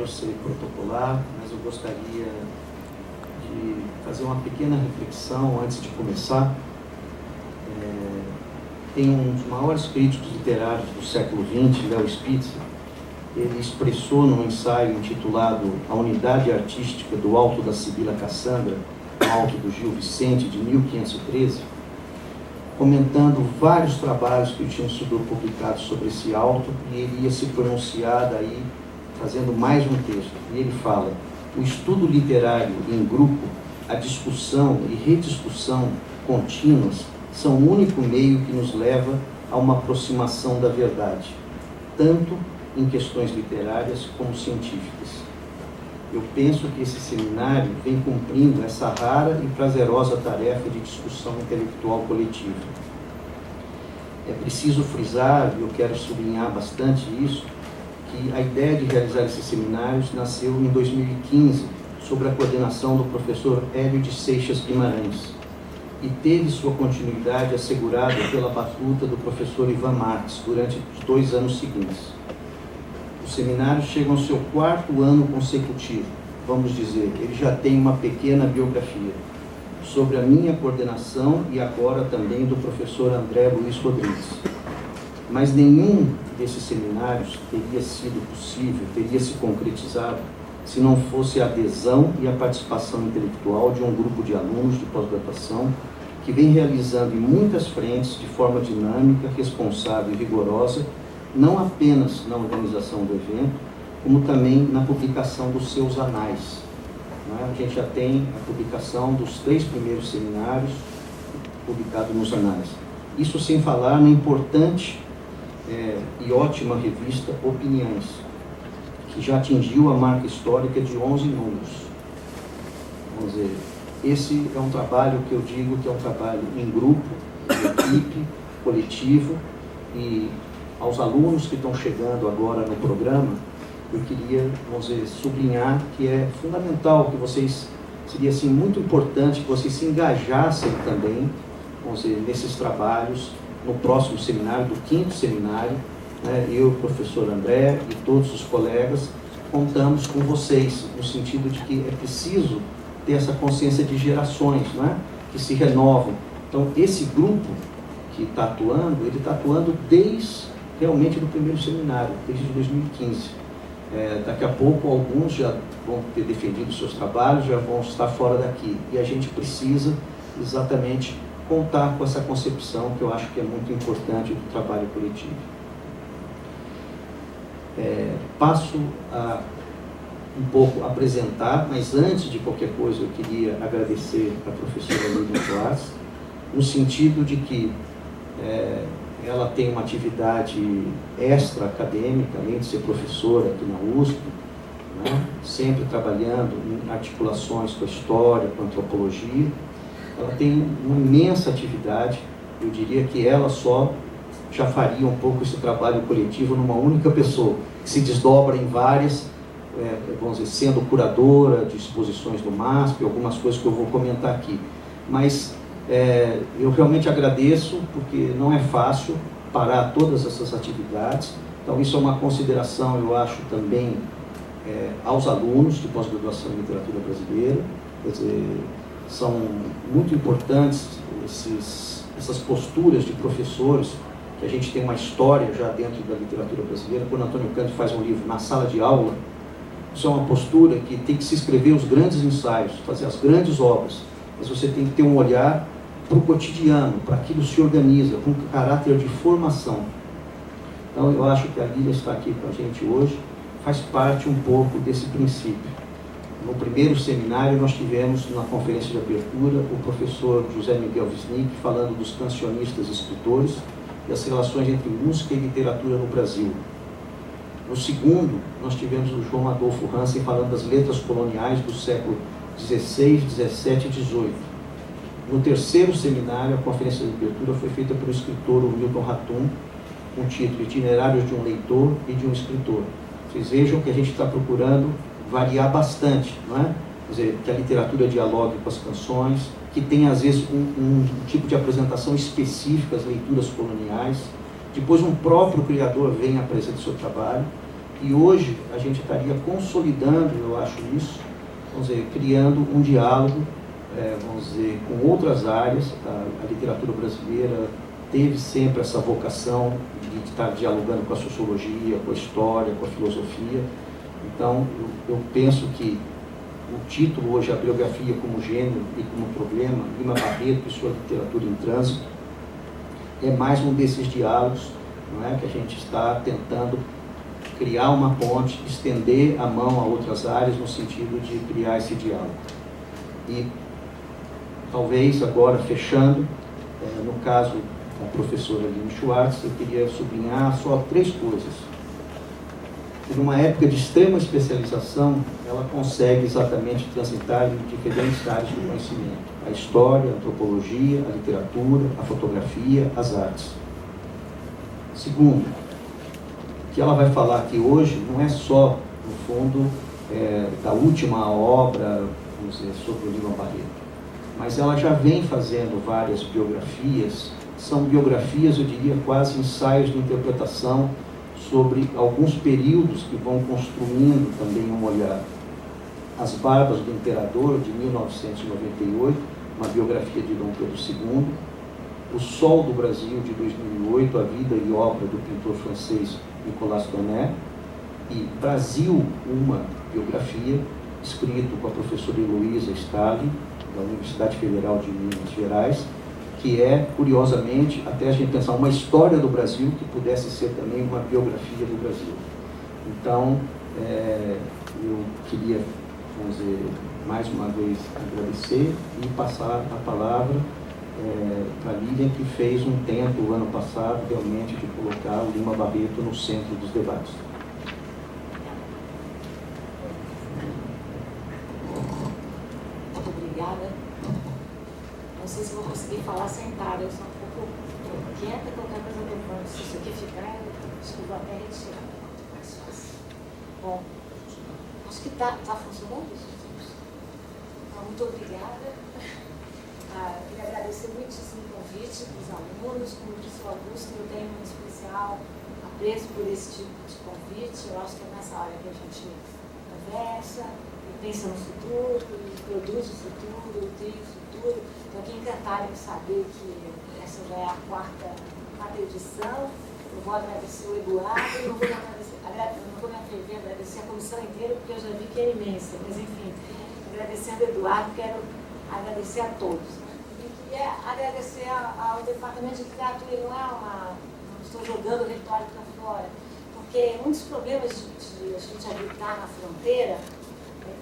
quero ser protocolar, mas eu gostaria de fazer uma pequena reflexão antes de começar. Tem um dos maiores críticos literários do século XX, Léo Spitzer. Ele expressou num ensaio intitulado A Unidade Artística do Alto da Sibila Cassandra, no Alto do Gil Vicente, de 1513, comentando vários trabalhos que tinham sido publicados sobre esse alto, e ele ia se pronunciar daí, fazendo mais um texto. E ele fala: o estudo literário em grupo, a discussão e rediscussão contínuas são o único meio que nos leva a uma aproximação da verdade, tanto em questões literárias como científicas. Eu penso que esse seminário vem cumprindo essa rara e prazerosa tarefa de discussão intelectual coletiva. É preciso frisar, e eu quero sublinhar bastante isso, que a ideia de realizar esses seminários nasceu em 2015, sob a coordenação do professor Hélio de Seixas Guimarães, e teve sua continuidade assegurada pela batuta do professor Ivan Marques durante os 2 anos seguintes. Os seminários chegam ao seu 4º ano consecutivo, vamos dizer, ele já tem uma pequena biografia, sobre a minha coordenação e agora também do professor André Luiz Rodrigues. Mas nenhum desses seminários teria sido possível, teria se concretizado, se não fosse a adesão e a participação intelectual de um grupo de alunos de pós-graduação que vem realizando em muitas frentes, de forma dinâmica, responsável e rigorosa, não apenas na organização do evento, como também na publicação dos seus anais. A gente já tem a publicação dos 3 primeiros seminários publicados nos anais. Isso sem falar na importante e ótima revista Opiniões, que já atingiu a marca histórica de 11 números. Vamos dizer, esse é um trabalho que eu digo que é um trabalho em grupo, em equipe, coletivo, e aos alunos que estão chegando agora no programa, eu queria, vamos dizer, sublinhar que é fundamental que vocês, seria assim muito importante que vocês se engajassem também, vamos dizer, nesses trabalhos, no próximo seminário, do 5º seminário, né, eu, o professor André e todos os colegas, contamos com vocês, no sentido de que é preciso ter essa consciência de gerações, né, que se renovam. Então, esse grupo que está atuando, ele está atuando desde realmente do primeiro seminário, desde 2015. Daqui a pouco alguns já vão ter defendido seus trabalhos, já vão estar fora daqui. E a gente precisa exatamente contar com essa concepção que eu acho que é muito importante do trabalho coletivo. Passo a um pouco apresentar, mas antes de qualquer coisa eu queria agradecer a professora Lídia Soares, no sentido de que ela tem uma atividade extra-acadêmica, além de ser professora aqui na USP, né, sempre trabalhando em articulações com a história, com a antropologia. Ela tem uma imensa atividade, eu diria que ela só já faria um pouco esse trabalho coletivo numa única pessoa, que se desdobra em várias, vamos dizer, sendo curadora de exposições do MASP, algumas coisas que eu vou comentar aqui. Mas eu realmente agradeço, porque não é fácil parar todas essas atividades. Então isso é uma consideração, eu acho, também aos alunos de pós-graduação em literatura brasileira. Quer dizer, são muito importantes essas posturas de professores, que a gente tem uma história já dentro da literatura brasileira. Quando Antônio Canto faz um livro Na Sala de Aula, isso é uma postura que tem que se escrever os grandes ensaios, fazer as grandes obras, mas você tem que ter um olhar para o cotidiano, para aquilo que se organiza, com caráter de formação. Então eu acho que a Lília está aqui com a gente hoje, faz parte um pouco desse princípio. No primeiro seminário nós tivemos, na conferência de abertura, o professor José Miguel Wisnik falando dos cancionistas escritores e as relações entre música e literatura no Brasil. No segundo, nós tivemos o João Adolfo Hansen falando das letras coloniais do século XVI, XVII e XVIII. No terceiro seminário, a conferência de abertura foi feita pelo escritor Milton Ratum, com o título Itinerários de um Leitor e de um Escritor. Vocês vejam que a gente está procurando variar bastante, não é? Quer dizer, que a literatura dialogue com as canções, que tem às vezes um tipo de apresentação específica, as leituras coloniais. Depois um próprio criador vem e apresenta o seu trabalho. E hoje a gente estaria consolidando, eu acho isso, vamos dizer, criando um diálogo, vamos dizer, com outras áreas. A literatura brasileira teve sempre essa vocação de estar dialogando com a sociologia, com a história, com a filosofia. Então, eu penso que o título hoje, a biografia como gênero e como problema, Lima Barreto e sua literatura em trânsito, é mais um desses diálogos, não é, que a gente está tentando criar uma ponte, estender a mão a outras áreas no sentido de criar esse diálogo. E talvez agora, fechando, no caso da professora Aline Schwartz, eu queria sublinhar só 3 coisas. Que numa época de extrema especialização, ela consegue exatamente transitar em diferentes áreas do conhecimento. A história, a antropologia, a literatura, a fotografia, as artes. Segundo, o que ela vai falar aqui hoje não é só, no fundo, da última obra, vamos dizer, sobre o Lima Barreto, mas ela já vem fazendo várias biografias. São biografias, eu diria, quase ensaios de interpretação sobre alguns períodos que vão construindo também um olhar. As Barbas do Imperador, de 1998, uma biografia de Dom Pedro II. O Sol do Brasil, de 2008, a vida e obra do pintor francês Nicolas Donet. E Brasil, uma biografia, escrito com a professora Heloísa Stalin, da Universidade Federal de Minas Gerais, que é, curiosamente, até a gente pensar uma história do Brasil que pudesse ser também uma biografia do Brasil. Então, eu queria, vamos dizer, mais uma vez agradecer e passar a palavra para a Lilian, que fez um tempo, o ano passado, realmente, de colocar o Lima Barreto no centro dos debates. Muito obrigada. Não sei se vou conseguir falar sentada, eu sou um pouco quieta, qualquer coisa levando. Se isso aqui ficar, acho que vou até retirar. Mais fácil. Bom, acho que está funcionando isso. Então, muito obrigada. Queria agradecer muitíssimo o convite para os alunos. Como disse o Augusto, eu tenho um especial apreço por esse tipo de convite. Eu acho que é nessa hora que a gente conversa, e pensa no futuro, e produz o futuro, cria o futuro. Estou aqui encantada em saber que essa já é a quarta edição. Eu vou agradecer o Eduardo, eu não vou me atrever a agradecer a comissão inteira, porque eu já vi que é imensa. Mas, enfim, agradecendo o Eduardo, quero agradecer a todos. E queria agradecer ao Departamento de Literatura. Não estou jogando o repertório para fora, porque um dos problemas de a gente habitar na fronteira,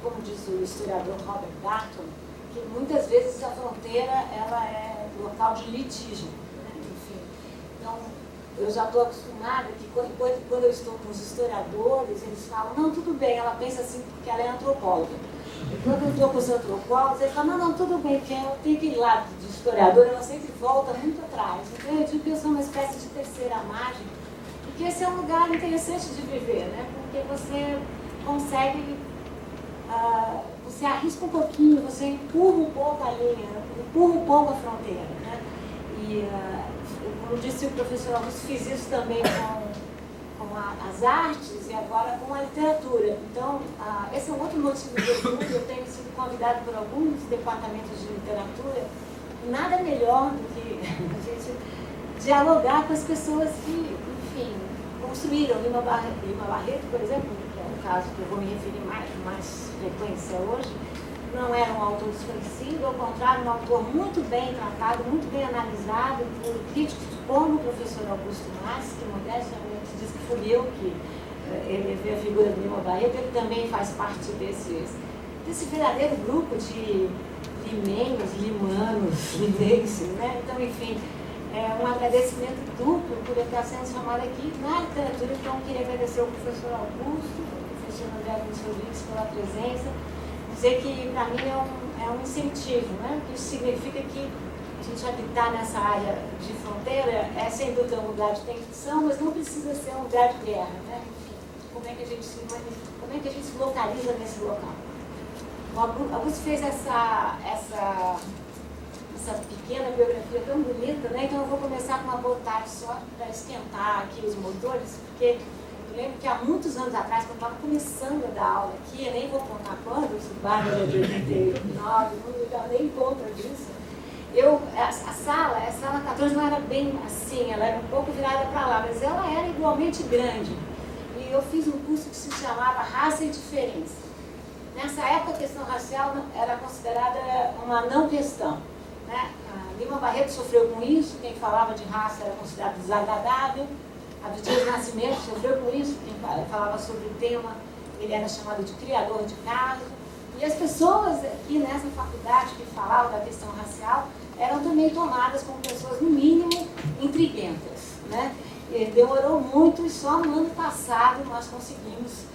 como diz o historiador Robert Barton, que muitas vezes a fronteira ela é local de litígio, né? Enfim, então eu já estou acostumada que quando eu estou com os historiadores, eles falam, não, tudo bem, ela pensa assim porque ela é antropóloga. E quando eu estou com os antropólogos, eles falam, não, tudo bem, porque eu tenho aquele lado de historiador, ela sempre volta muito atrás. Então eu digo que eu sou uma espécie de terceira margem, porque esse é um lugar interessante de viver, né? Porque você consegue... você arrisca um pouquinho, você empurra um pouco a linha, empurra um pouco a fronteira, né? E, como disse o professor Augusto, fiz isso também com as artes e agora com a literatura. Então, esse é um outro motivo de orgulho. Eu tenho sido convidado por alguns departamentos de literatura. Nada melhor do que a gente dialogar com as pessoas que, enfim, construíram. Lima Barreto, por exemplo, caso que eu vou me referir com mais frequência hoje, não era um autor desconhecido, ao contrário, um autor muito bem tratado, muito bem analisado por críticos como o professor Augusto Massi, que modestamente diz que fui eu que elevei a figura do Lima Barreto. Ele também faz parte desse verdadeiro grupo de limenhos, limanos, linenses, né? Então, enfim, um agradecimento duplo por ele estar sendo chamado aqui na literatura. Então, queria agradecer ao professor Augusto, André Vinicius pela presença, dizer que para mim é um incentivo, né? Porque isso significa que a gente habitar nessa área de fronteira é sem dúvida um lugar de tensão, mas não precisa ser um lugar de guerra, né? Enfim, como é que a gente se localiza nesse local? O Augusto fez essa pequena biografia tão bonita, né? Então eu vou começar com uma boa tarde só para esquentar aqui os motores, porque Eu lembro que há muitos anos atrás, quando eu estava começando a dar aula aqui, eu nem vou contar quando, esse Bárbara de 89, não nem conta disso. A sala 14 não era bem assim, ela era um pouco virada para lá, mas ela era igualmente grande. E eu fiz um curso que se chamava Raça e Diferença. Nessa época, a questão racial era considerada uma não questão, né? A Lima Barreto sofreu com isso, quem falava de raça era considerado desagradável. Abdias Nascimento sofreu com isso, quem falava sobre o tema, ele era chamado de criador de caso. E as pessoas aqui nessa faculdade que falavam da questão racial eram também tomadas como pessoas, no mínimo, intriguentas, né? E demorou muito e só no ano passado nós conseguimos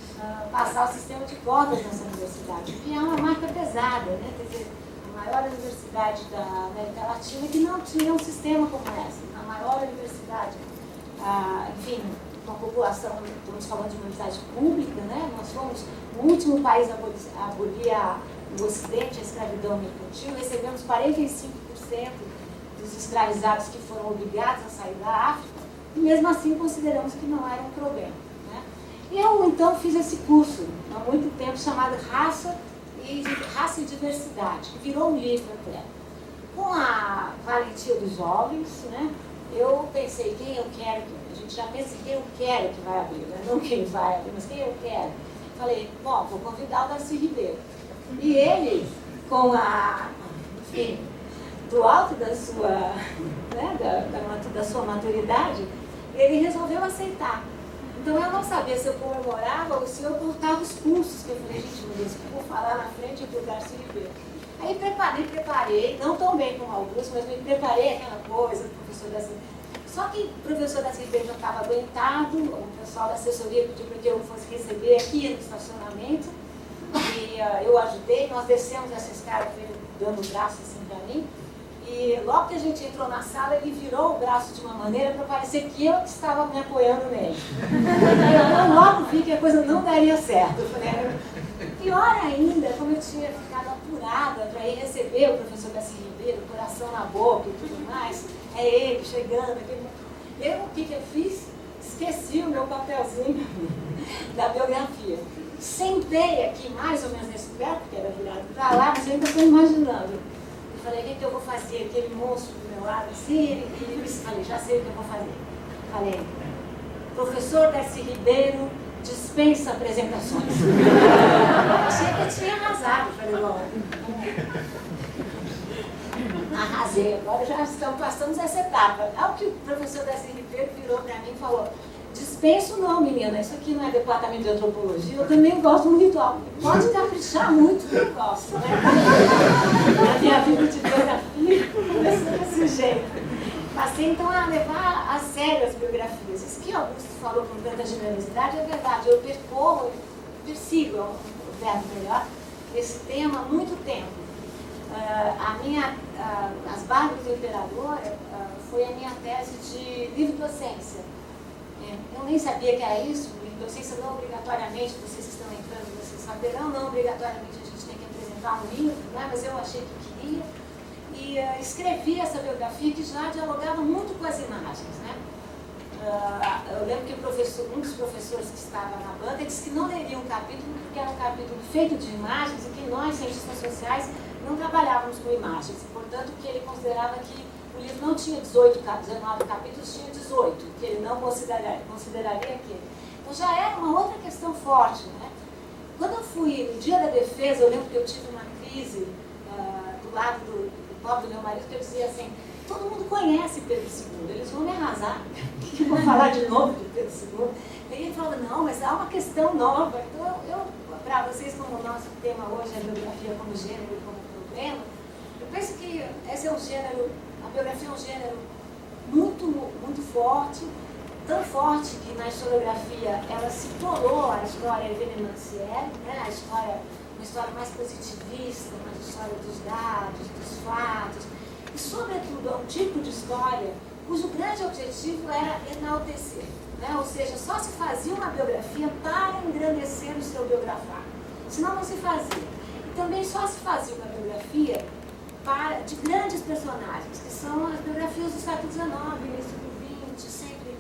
passar o sistema de cotas nessa universidade, que é uma marca pesada, né? Quer dizer, a maior universidade da América Latina que não tinha um sistema como essa, a maior universidade, enfim, uma população, estamos falando de uma universidade pública, né? Nós fomos o último país a abolir no Ocidente a escravidão mercantil, recebemos 45% dos escravizados que foram obrigados a sair da África, e mesmo assim consideramos que não era um problema, né? E eu então fiz esse curso há muito tempo chamado Raça e Diversidade, que virou um livro até. Com a valentia dos jovens, né? Eu pensei quem eu quero, a gente já pensa em quem eu quero que vai abrir, né? Não quem vai abrir, mas quem eu quero. Falei, bom, vou convidar o Darcy Ribeiro. E ele, com enfim, do alto da sua, né, da sua maturidade, ele resolveu aceitar. Então eu não sabia se eu comemorava ou se eu cortava os cursos, que eu falei, gente, meu Deus, que eu vou falar na frente do Darcy Ribeiro. Aí preparei, não tão bem como Augusto, mas me preparei aquela coisa do professor Darcy. Só que o professor Darcy Ribeiro já estava aguentado, o pessoal da assessoria pediu para que eu fosse receber aqui no estacionamento, e eu ajudei, nós descemos essa escada, ele dando o braço assim para mim, e logo que a gente entrou na sala, ele virou o braço de uma maneira para parecer que eu estava me apoiando nele. Eu logo vi que a coisa não daria certo. Eu falei, pior ainda, como eu tinha ficado apurada para ir receber o professor Darcy Ribeiro, coração na boca e tudo mais, é ele chegando. O que eu fiz? Esqueci o meu papelzinho da biografia. Sentei aqui mais ou menos nesse lugar, porque era virado para lá, mas eu ainda estou imaginando. Eu falei, o que eu vou fazer? Aquele monstro do meu lado assim, e eu falei, já sei o que eu vou fazer. Falei, professor Darcy Ribeiro dispensa apresentações. Achei que eu tinha arrasado. Falei, bom, arrasei, agora já passamos essa etapa. Ao que o professor Darcy Ribeiro virou para mim e falou, dispenso não, menina, isso aqui não é departamento de antropologia, eu também gosto muito de algo. Pode caprichar muito que eu gosto, né? Na minha vida de biografia, começou desse jeito. Passei então a levar a sério as biografias. Isso que Augusto falou com tanta generosidade é verdade. Eu persigo, o verbo melhor, esse tema há muito tempo. As Barbas do Imperador foi a minha tese de livre-docência. Eu nem sabia que era isso, livre-docência não obrigatoriamente, vocês que estão entrando, vocês saberão, não obrigatoriamente a gente tem que apresentar um livro, né? Mas eu achei que queria. E escrevi essa biografia que já dialogava muito com as imagens, né? Eu lembro que um dos professores que estava na banca disse que não leria um capítulo porque era um capítulo feito de imagens e que nós, cientistas sociais, não trabalhávamos com imagens. Portanto, que ele considerava que o livro não tinha 19 capítulos, tinha 18, que ele não consideraria aquele. Então já era uma outra questão forte, né? Quando eu fui no dia da defesa, eu lembro que eu tive uma crise do lado do pobre do meu marido, que eu dizia assim, todo mundo conhece Pedro II, eles vão me arrasar, que eu vou falar de novo de Pedro II. E ele falou, não, mas há uma questão nova. Então, para vocês, como o nosso tema hoje é a biografia como gênero e como problema, eu penso que esse é um gênero, a biografia é um gênero muito, muito forte, tão forte que na historiografia ela se colou a história evenementielle, né? A história, uma história mais positivista, uma história dos dados, dos fatos, e sobretudo é um tipo de história cujo grande objetivo era enaltecer, né? Ou seja, só se fazia uma biografia para engrandecer o seu biografar, senão não se fazia. E também só se fazia uma biografia de grandes personagens, que são as biografias do século XIX, início do XX, sempre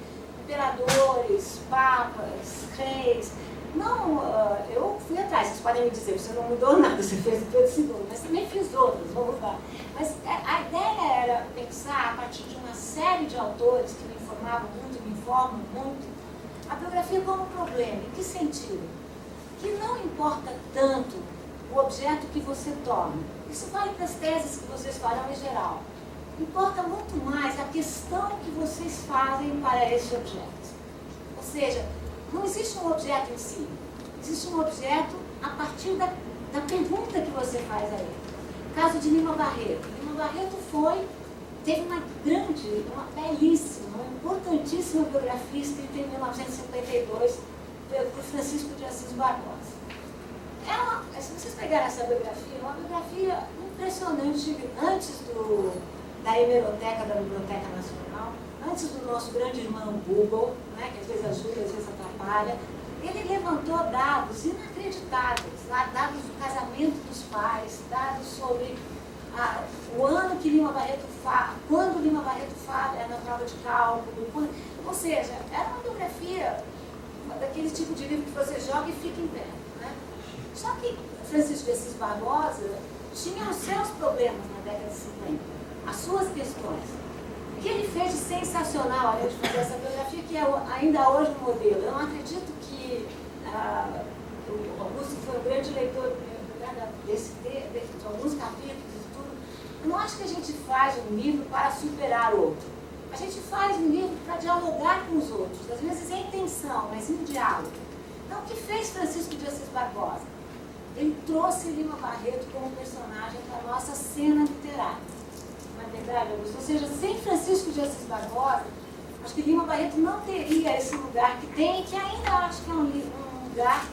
imperadores, papas, reis. Não, eu fui atrás, vocês podem me dizer, você não mudou nada, você fez o Pedro II, mas também fiz outros, vou mudar. Mas a ideia era pensar, a partir de uma série de autores que me informavam muito, me informam muito, a biografia como problema. Em que sentido? Que não importa tanto o objeto que você toma. Isso vale para as teses que vocês farão em geral. Importa muito mais a questão que vocês fazem para esse objeto. Ou seja, não existe um objeto em si. Existe um objeto a partir da pergunta que você faz a ele. Caso de Lima Barreto. Lima Barreto teve uma belíssima, uma importantíssima biografia escrita em 1952 por Francisco de Assis Barbosa. Se vocês pegarem essa biografia, é uma biografia impressionante antes da hemeroteca da Biblioteca Nacional, antes do nosso grande irmão Google, né, que às vezes ajuda, às vezes atrapalha. Ele levantou dados inacreditáveis, dados do casamento dos pais, dados sobre o ano que Lima Barreto fala, quando Lima Barreto fala na prova de cálculo, ou seja, era uma biografia daquele tipo de livro que você joga e fica em pé. Né? Só que Francisco de Assis Barbosa tinha os seus problemas na década de 50, as suas questões. O que ele fez de sensacional, além de fazer essa biografia, que é ainda hoje um modelo. Eu não acredito que o Augusto foi um grande leitor de alguns capítulos e tudo. Eu não acho que a gente faz um livro para superar outro. A gente faz um livro para dialogar com os outros, às vezes em tensão, mas em diálogo. Então, o que fez Francisco de Assis Barbosa? Ele trouxe Lima Barreto como personagem para a nossa cena literária. Não é verdade, Augusto? Ou seja, sem Francisco de Assis Barbosa, acho que Lima Barreto não teria esse lugar que tem, que ainda acho que é um lugar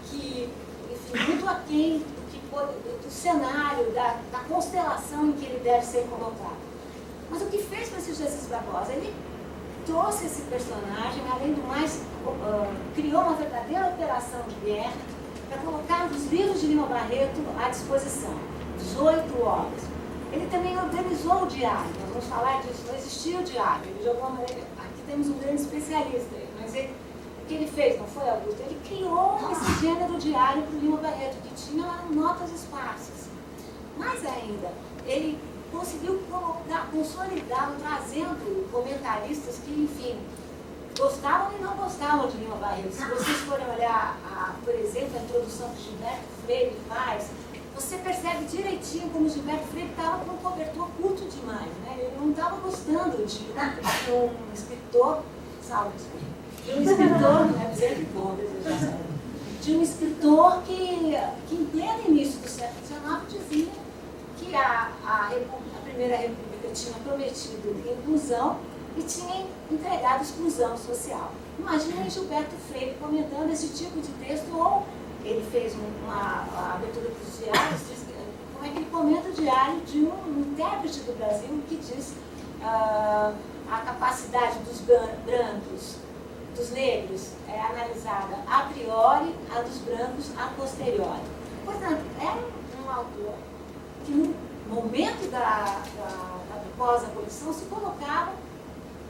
que, enfim, muito aquém do cenário, da constelação em que ele deve ser colocado. Mas o que fez Francisco de Assis Barbosa? Ele trouxe esse personagem, além do mais, criou uma verdadeira operação de guerra para colocar os livros de Lima Barreto à disposição, 18 obras. Ele também organizou o diário, nós vamos falar disso, não existia o diário, ele de alguma maneira, aqui temos um grande especialista, mas o que ele fez, não foi, Augusto? Ele criou esse gênero diário para o Lima Barreto, que tinha lá notas esparsas. Mais ainda, ele conseguiu consolidá-lo, trazendo comentaristas que, enfim, gostavam e não gostavam de Lima Barreto. Se vocês forem olhar, por exemplo, a introdução que Gilberto Freire faz, você percebe direitinho como Gilberto Freire estava com um cobertor curto demais, né? Ele não estava gostando de um escritor, de um escritor, né? De um escritor que em pleno início do século XIX dizia que a Primeira República tinha prometido inclusão e tinha entregado exclusão social. Imaginem Gilberto Freire comentando esse tipo de texto, ou ele fez uma abertura para os diários, como é que ele comenta o diário de um intérprete do Brasil que diz a capacidade dos brancos, dos negros, é analisada a priori, a dos brancos a posteriori. Portanto, era um autor que no momento da pós-abolição se colocava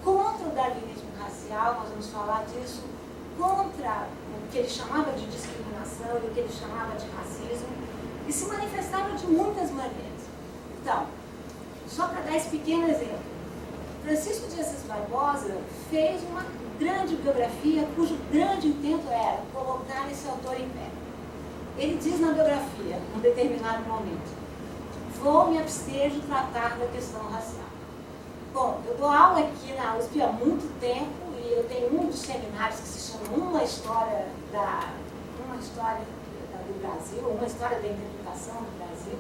contra o darwinismo racial, nós vamos falar disso, contra o que ele chamava de discriminação e o que ele chamava de racismo, e se manifestava de muitas maneiras. Então, só para dar esse pequeno exemplo, Francisco de Assis Barbosa fez uma grande biografia cujo grande intento era colocar esse autor em pé. Ele diz na biografia, num determinado momento, vou me abster de tratar da questão racial. Bom, eu dou aula aqui na USP há muito tempo e eu tenho um dos seminários que se chama Uma História do Brasil, Uma História da Interpretação do Brasil,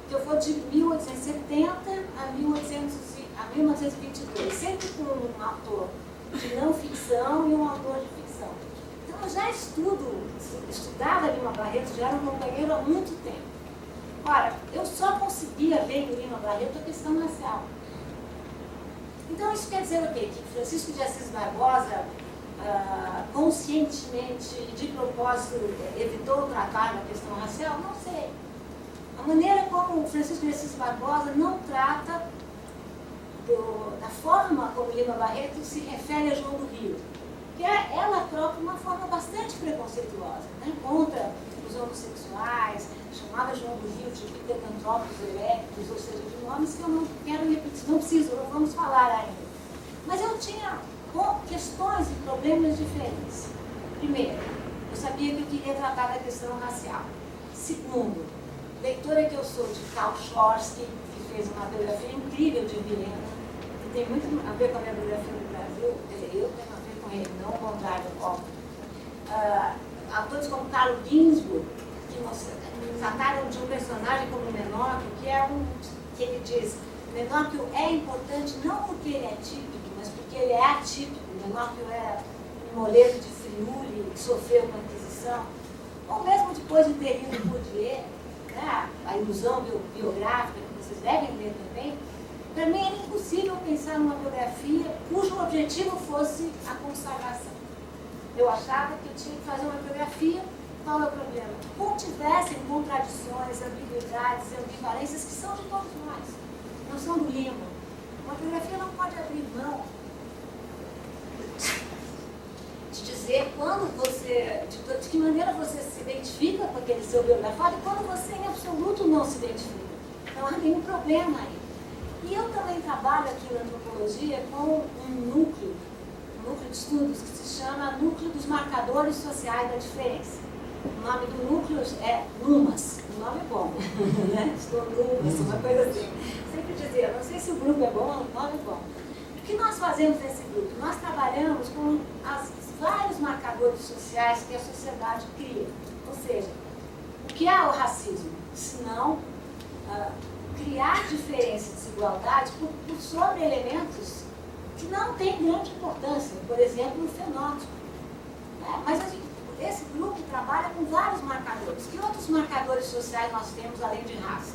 que eu vou de 1870 a 1922, sempre com um autor de não ficção e um autor de ficção. Então eu já estudava Lima Barreto, já era um companheiro há muito tempo. Ora, eu só conseguia ver em Lima Barreto a questão racial. Então isso quer dizer o quê? Que Francisco de Assis Barbosa conscientemente e de propósito evitou tratar da questão racial? Não sei. A maneira como Francisco de Assis Barbosa não trata da forma como Lima Barreto se refere a João do Rio. porque ela própria, uma forma bastante preconceituosa, né? Contra os homossexuais, chamava João do Rio de pitecantrópicos elétricos, ou seja, de nomes que eu não quero repetir, não preciso, não vamos falar ainda. Mas eu tinha questões e problemas diferentes. Primeiro, eu sabia que eu queria tratar da questão racial. Segundo, leitora que eu sou de Karl Chorsky, que fez uma biografia incrível de Viena, que tem muito a ver com a minha biografia no Brasil, quer dizer, eu tenho a ver com ele, não o contrário, óbvio. Autores como Carlo Ginzburg, que trataram de um personagem como Menóquio, que ele diz, Menóquio é importante não porque ele é típico, mas porque ele é atípico. Menóquio era um moleiro de Friuli que sofreu uma aquisição. Ou mesmo depois de ter lido Bourdieu, né, a ilusão biográfica, que vocês devem ler também, para mim era impossível pensar numa biografia cujo objetivo fosse a consagração. Eu achava que eu tinha que fazer uma biografia, qual é o problema? Que contivessem contradições, ambiguidades, ambivalências que são de todos nós, não são do livro. Uma biografia não pode abrir mão de dizer quando você, de que maneira você se identifica com aquele seu biografado e quando você em absoluto não se identifica. Então há nenhum problema aí. E eu também trabalho aqui na antropologia com um núcleo de estudos que se chama Núcleo dos Marcadores Sociais da Diferença. O nome do núcleo é NUMAS, o nome é bom, né? Estou NUMAS, uma coisa assim. Sempre dizia, não sei se o grupo é bom, o nome é bom. O que nós fazemos nesse grupo? Nós trabalhamos com vários marcadores sociais que a sociedade cria. Ou seja, o que é o racismo? Senão criar diferença e desigualdade por sobre elementos que não têm grande importância, por exemplo, o fenótipo. Né? Mas esse grupo trabalha com vários marcadores. Que outros marcadores sociais nós temos além de raça?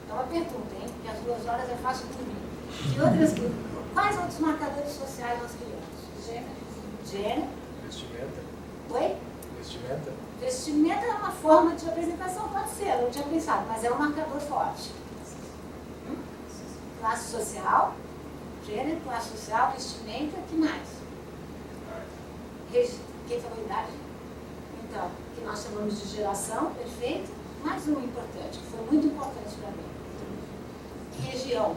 É uma pergunta, hein? Porque às 2 horas é fácil dormir. Quais outros marcadores sociais nós criamos? Gênero. Vestimenta. Oi? Vestimenta. Vestimenta é uma forma de apresentação, pode ser, eu não tinha pensado, mas é um marcador forte. Classe social, gênero, classe social, vestimenta, que mais? Quem falou idade? Então, que nós chamamos de geração, perfeito. Mais um importante, que foi muito importante para mim. Região.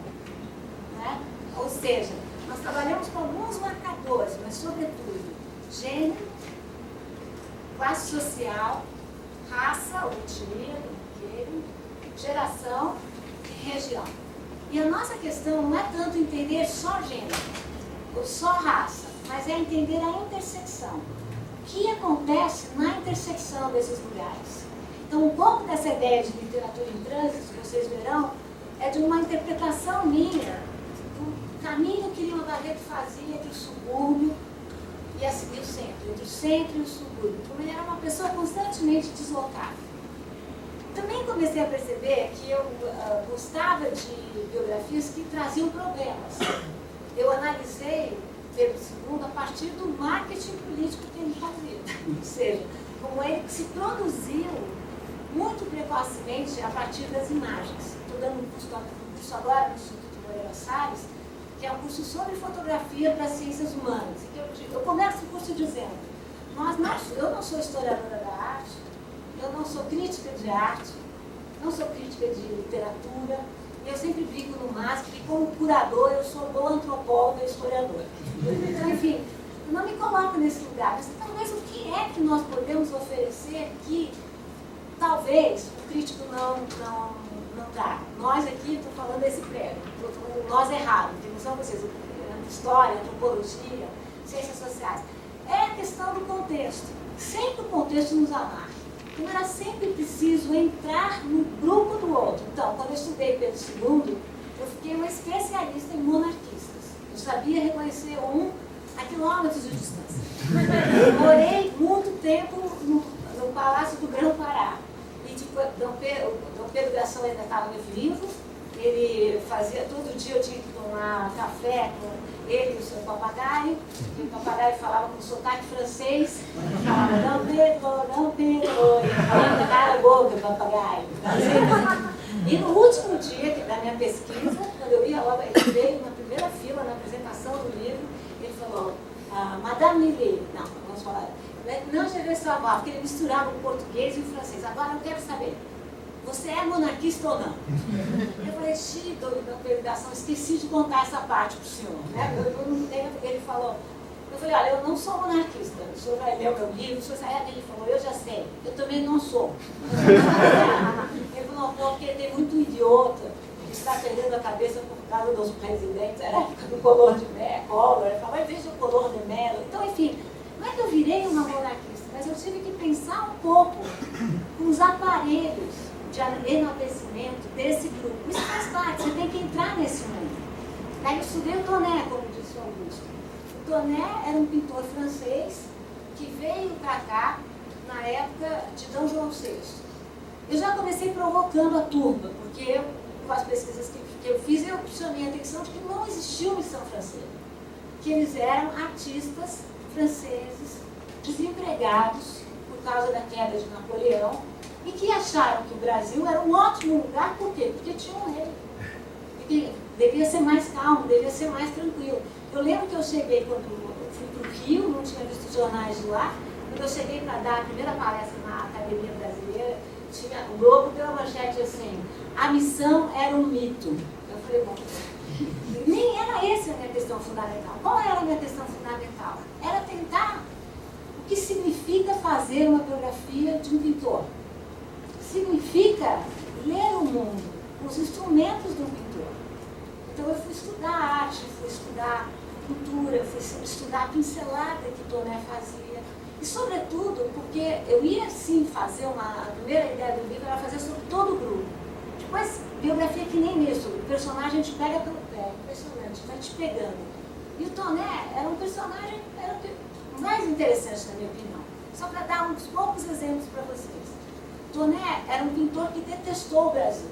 Né? Ou seja, nós trabalhamos com alguns marcadores, mas sobretudo gênero, classe social, raça, ou etnia, geração e região. E a nossa questão não é tanto entender só gênero, ou só raça, mas é entender a intersecção. O que acontece na intersecção desses lugares? Então, um pouco dessa ideia de literatura em trânsito, que vocês verão, é de uma interpretação minha do caminho que Lima Barreto fazia entre o subúrbio e o centro, entre o centro e o subúrbio. Como ele era uma pessoa constantemente deslocada. Também comecei a perceber que eu gostava de biografias que traziam problemas. Eu analisei Pedro II a partir do marketing político que ele fazia. Ou seja, como ele se produziu muito precocemente a partir das imagens. Estou dando um curso agora no Instituto Moreira Salles, que é um curso sobre fotografia para ciências humanas. Eu começo o curso dizendo, eu não sou historiadora da arte, eu não sou crítica de arte, não sou crítica de literatura, e eu sempre brinco no MASP que como curador eu sou boa antropóloga e historiadora. Então, enfim, eu não me coloco nesse lugar, mas talvez o que é que nós podemos oferecer que talvez o crítico não traga. Nós aqui, estou falando desse prédio, estou falando nós errado, não são vocês, história, antropologia, ciências sociais. É a questão do contexto, sempre o contexto nos amarra. Então era sempre preciso entrar no grupo do outro. Então, quando eu estudei Pedro II, eu fiquei uma especialista em monarquistas. Eu sabia reconhecer um a quilômetros de distância. Morei muito tempo no Palácio do Grão-Pará. E tipo, Dom Pedro Gração ainda estava vivo. Ele fazia, todo dia eu tinha que tomar café com ele e o seu papagaio, e o papagaio falava com sotaque francês, falava, não Pedro, falava, cala a boca, papagaio. E no último dia da minha pesquisa, quando eu ia logo, ele veio na primeira fila, na apresentação do livro, ele falou, Madame Lili, não, desabafo, porque ele misturava o português e o francês. Agora eu quero saber, você é monarquista ou não? Eu falei, Chico, na delegação, esqueci de contar essa parte para o senhor. Né? Ele falou, eu falei, olha, eu não sou monarquista, o senhor vai ler o meu livro, o senhor sabe, ele falou, eu já sei, eu também não sou. Ele falou, não, porque tem muito idiota que está perdendo a cabeça por causa dos presidentes, era a época do color de mel, Collor, ele falou, veja o color de mel. Então, enfim, não é que eu virei uma monarquista, mas eu tive que pensar um pouco com os aparelhos de enaltecimento desse grupo. Isso faz parte, você tem que entrar nesse mundo. Daí eu estudei o Toné, como disse o Augusto. O Toné era um pintor francês que veio para cá na época de D. João VI. Eu já comecei provocando a turma, porque com as pesquisas que eu fiz, eu chamei a atenção de que não existia missão francesa. Que eles eram artistas franceses, desempregados por causa da queda de Napoleão, e que acharam que o Brasil era um ótimo lugar, por quê? Porque tinha um rei. E devia ser mais calmo, devia ser mais tranquilo. Eu lembro que eu cheguei, quando eu fui para o Rio, não tinha visto jornais de lá, quando eu cheguei para dar a primeira palestra na Academia Brasileira, o Globo deu uma manchete assim, a missão era um mito. Eu falei, bom, nem era essa a minha questão fundamental. Qual era a minha questão fundamental? Era tentar o que significa fazer uma biografia de um pintor. Significa ler o mundo, os instrumentos do pintor. Então eu fui estudar arte, fui estudar cultura, fui estudar a pincelada que Toné fazia. E sobretudo, porque eu ia sim fazer a primeira ideia do livro era fazer sobre todo o grupo. Depois, biografia que nem isso, o personagem te pega pelo pé, impressionante, vai te pegando. E o Toné era um personagem, era o mais interessante na minha opinião. Só para dar uns poucos exemplos para vocês. Toné era um pintor que detestou o Brasil.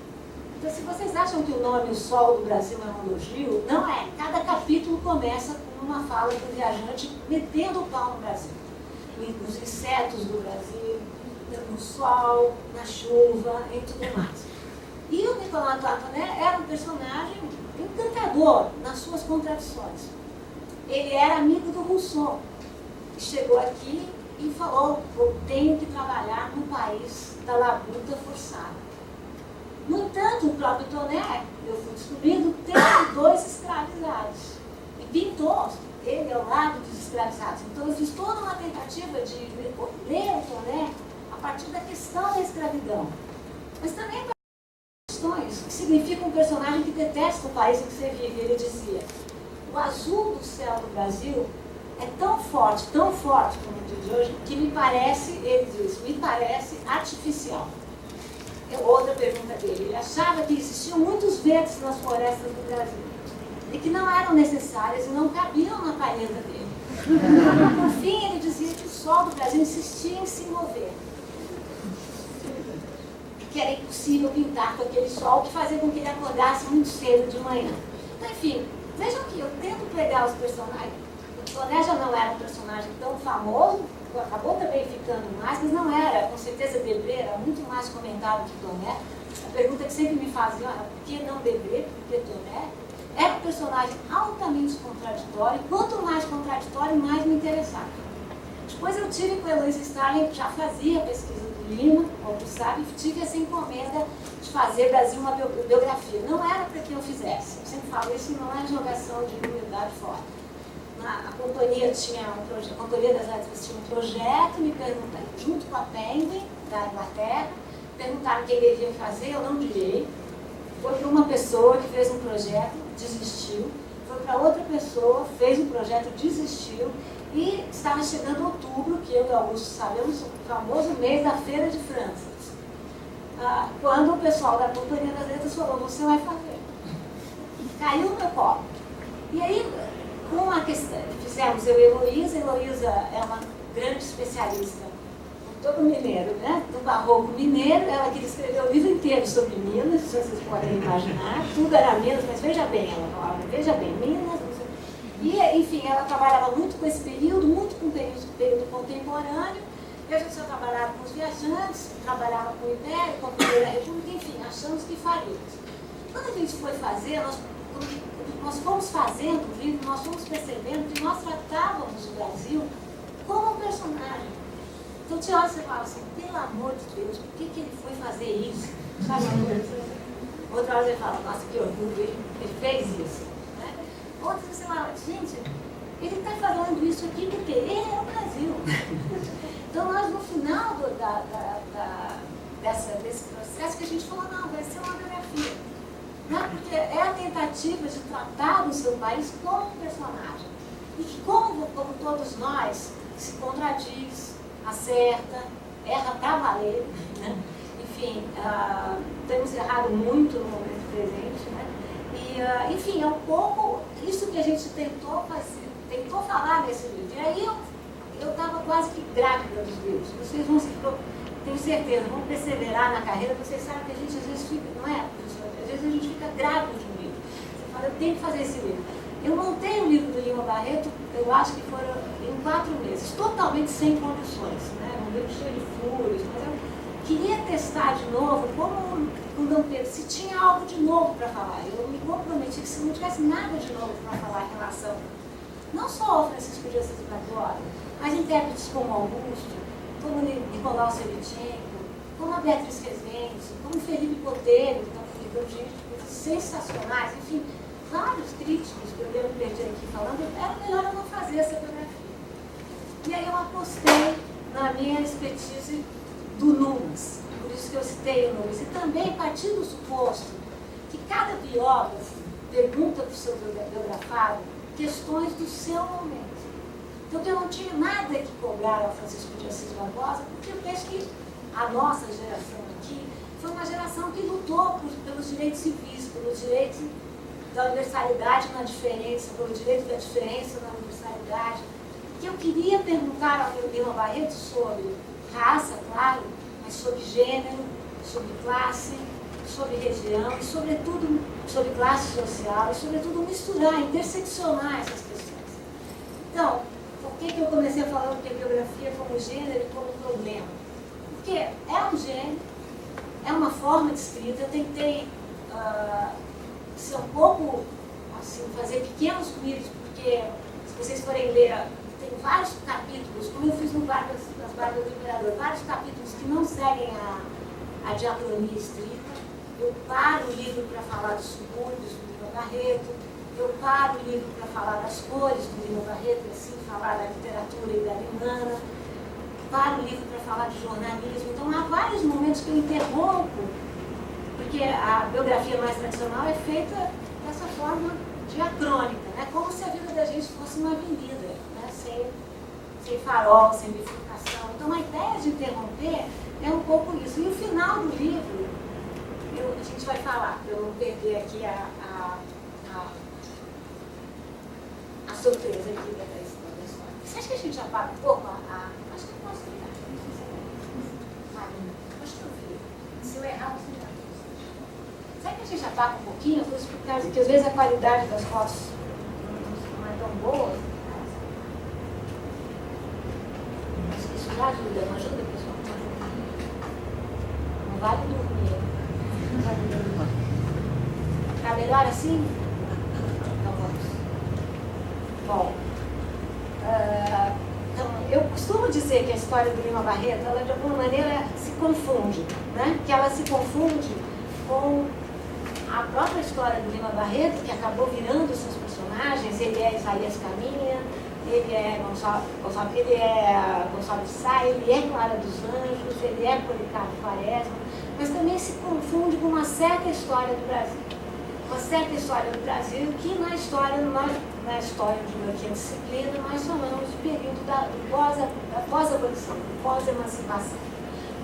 Então, se vocês acham que o nome O Sol do Brasil é um elogio, não é. Cada capítulo começa com uma fala do viajante metendo o pau no Brasil. Nos insetos do Brasil, no sol, na chuva e tudo mais. E o Nicolas Toné era um personagem encantador nas suas contradições. Ele era amigo do Rousseau, que chegou aqui e falou, eu tenho que trabalhar no país da labuta forçada. No entanto, o próprio Toné, eu fui descobrindo, teve 2 escravizados. E pintou ele ao lado dos escravizados. Então eu fiz toda uma tentativa de ler o Toné a partir da questão da escravidão. Mas também questões que significa um personagem que detesta o país em que você vive. Ele dizia, o azul do céu do Brasil é tão forte como o dia de hoje, que me parece, ele diz, me parece artificial. Outra pergunta dele, ele achava que existiam muitos verdes nas florestas do Brasil e que não eram necessárias e não cabiam na palheta dele. Por fim, ele dizia que o sol do Brasil insistia em se mover. Que era impossível pintar com aquele sol que fazia com que ele acordasse muito cedo de manhã. Então, enfim, vejam que eu tento pegar os personagens. O Toné já não era um personagem tão famoso, acabou também ficando mais, mas não era, com certeza Debré era muito mais comentado que Toné. A pergunta que sempre me faziam era por que não Debré, por que Toné? Era um personagem altamente contraditório, e quanto mais contraditório, mais me interessava. Depois eu tive com a Heloísa Starling, que já fazia pesquisa do Lima, como tu sabe, tive essa encomenda de fazer Brasil uma biografia. Não era para que eu fizesse, eu sempre falo, isso não é jogação de humildade fora. A companhia tinha um projeto, a Companhia das Letras tinha um projeto, me perguntaram, junto com a Penguin, da Inglaterra, perguntaram quem devia fazer, eu não direi. Foi para uma pessoa que fez um projeto, desistiu. Foi para outra pessoa, fez um projeto, desistiu. E estava chegando outubro, que eu e Augusto sabemos, o famoso mês da Feira de França. Quando o pessoal da Companhia das Letras falou, você vai fazer. Caiu no meu colo. E aí, com a questão, fizemos eu e Heloísa é uma grande especialista, todo mineiro, né? Do barroco mineiro, ela queria escrever o livro inteiro sobre Minas, se vocês podem imaginar, tudo era Minas, mas veja bem, ela falava, veja bem, Minas, e enfim, ela trabalhava muito com esse período, muito com o período contemporâneo, e a gente só trabalhava com os viajantes, trabalhava com o Império, com a Primeira República, enfim, achamos que faríamos. Quando a gente foi fazer, nós fomos fazendo o livro, nós fomos percebendo que nós tratávamos o Brasil como um personagem. Então tinha hora que você fala assim, pelo amor de Deus, por que ele foi fazer isso? Sabe uma coisa assim? Outra hora você fala, nossa, que orgulho, ele fez isso. Né? Outra você fala, gente, ele está falando isso aqui porque ele é o Brasil. Então nós no final desse processo que a gente falou, não, vai ser uma biografia. Né? Porque é a tentativa de tratar o seu país como um personagem. E que como todos nós, se contradiz, acerta, erra para valer, né? Enfim, temos errado muito no momento presente, né? E, enfim, é um pouco isso que a gente tentou falar nesse livro. E aí eu estava quase que grávida dos livros. Vocês vão tenho certeza, vão perseverar na carreira, vocês sabem que a gente às vezes fica, não é? Às vezes a gente fica grávida de um livro. Você fala, eu tenho que fazer esse livro. Eu montei o livro do Lima Barreto, eu acho que foram em 4 meses, totalmente sem condições, né? Um livro cheio de furos, mas eu queria testar de novo, como o Dom Pedro, se tinha algo de novo para falar. Eu me comprometi que se não tivesse nada de novo para falar em relação, não só ao Francisco de Assis Barbosa, mas intérpretes como Augusto, como Nicolau Sevchenko, como a Beatriz Rezende, como Felipe Botelho, que estão publicando gente coisas sensacionais, enfim, vários críticos que eu me perdi aqui falando, era melhor eu não fazer essa biografia. E aí eu apostei na minha expertise do Nunes, por isso que eu citei o Nunes, e também parti do suposto que cada biógrafo pergunta para o seu biografado questões do seu momento. Então eu não tinha nada que cobrar ao Francisco de Assis Barbosa, porque eu penso que a nossa geração aqui foi uma geração que lutou pelos direitos civis, pelos direitos da universalidade na diferença, pelo direito da diferença na universalidade. Que eu queria perguntar ao meu Lima Barreto sobre raça, claro, mas sobre gênero, sobre classe, sobre região, e sobretudo sobre classe social, e sobretudo misturar, interseccionar essas questões. Então, por que eu comecei falando que a biografia como gênero e como problema? Porque é um gênero, é uma forma de escrita, eu tentei ser um pouco, assim, fazer pequenos ruídos, porque se vocês forem ler, tem vários capítulos, como eu fiz no Barbas do Imperador, vários capítulos que não seguem a diacronia estrita. Eu paro o livro para falar dos subúrbios do Lima Barreto, eu paro o livro para falar das cores do Lima Barreto, e assim falar da literatura e da limana, paro o livro para falar de jornalismo. Então há vários momentos que eu interrompo, porque a biografia mais tradicional é feita dessa forma diacrônica, né? Como se a vida da gente fosse uma avenida, né? Sem farol, sem bifurcação. Então a ideia de interromper é um pouco isso. E o final do livro, a gente vai falar, para eu não perder aqui a surpresa aqui da história. Você acha que a gente já paga um pouco? Acho que eu posso ligar. Acho que eu vi. Se eu errar, você já. Será que a gente já paga um pouquinho? Por causa que às vezes a qualidade das fotos não é tão boa. Isso já ajuda, não ajuda, pessoal? Não vale dormir. Não vale dormir. Está melhor assim? Então vamos. Bom, então, eu costumo dizer que a história do Lima Barreto, ela de alguma maneira se confunde, né? Que ela se confunde com a própria história do Lima Barreto, que acabou virando seus personagens. Ele é Isaías Caminha, ele é Gonçalves de Sá, ele é Clara dos Anjos, ele é Policarpo Quaresma, mas também se confunde com uma certa história do Brasil. Uma certa história do Brasil que na história de aqui a disciplina nós chamamos de período da pós-abolição, pós-emancipação.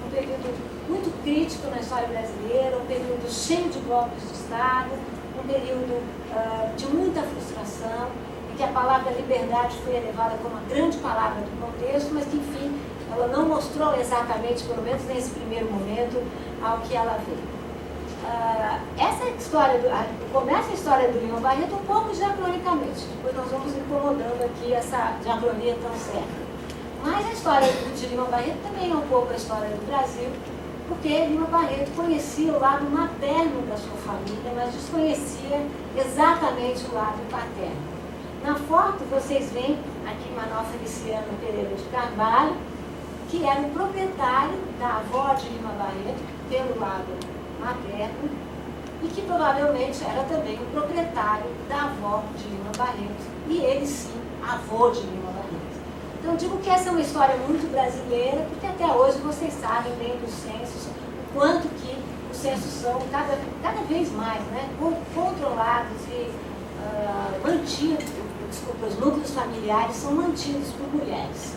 Um período muito crítico na história brasileira, um período cheio de golpes de Estado, um período de muita frustração, em que a palavra liberdade foi elevada como a grande palavra do contexto, mas que, enfim, ela não mostrou exatamente, pelo menos nesse primeiro momento, ao que ela veio. Essa história, começa a história do Lima Barreto um pouco diacronicamente, depois nós vamos incomodando aqui essa diacronia tão certa. Mas a história de Lima Barreto também é um pouco a história do Brasil, porque Lima Barreto conhecia o lado materno da sua família, mas desconhecia exatamente o lado paterno. Na foto vocês veem aqui Manuel Feliciano Pereira de Carvalho, que era o proprietário da avó de Lima Barreto, pelo lado materno, e que provavelmente era também o proprietário da avó de Lima Barreto, e ele sim, avô de Lima Barreto. Então eu digo que essa é uma história muito brasileira, porque até hoje vocês sabem, dentro dos censos, o quanto que os censos são cada vez mais, né, controlados e mantidos, os núcleos familiares são mantidos por mulheres.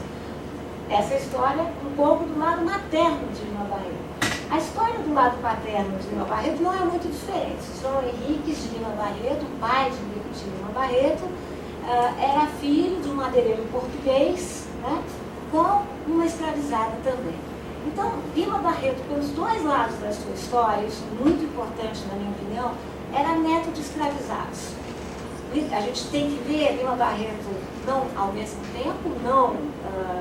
Essa história um pouco do lado materno de Lima Barreto. A história do lado paterno de Lima Barreto não é muito diferente. João Henriques de Lima Barreto, o pai de Lima Barreto, era filho de um madeireiro português, né, com uma escravizada também. Então, Lima Barreto, pelos dois lados da sua história, isso é muito importante na minha opinião, era neto de escravizados. A gente tem que ver Lima Barreto não ao mesmo tempo, não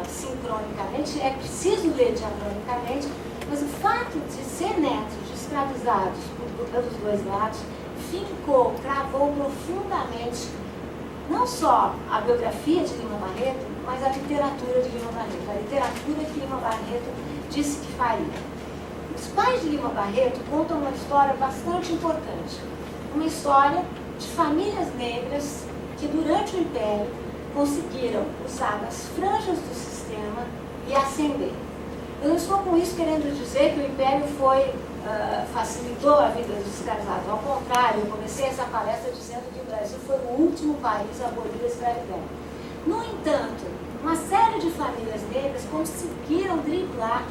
sincronicamente, é preciso ler diacronicamente, mas o fato de ser neto de escravizados pelos dois lados cravou profundamente não só a biografia de Lima Barreto, mas a literatura de Lima Barreto, a literatura que Lima Barreto disse que faria. Os pais de Lima Barreto contam uma história bastante importante, uma história de famílias negras que durante o Império conseguiram usar as franjas do sistema e ascender. Eu não estou com isso querendo dizer que o Império facilitou a vida dos escravizados. Ao contrário, eu comecei essa palestra dizendo que o Brasil foi o último país a abolir a escravidão. No entanto, uma série de famílias negras conseguiram driblar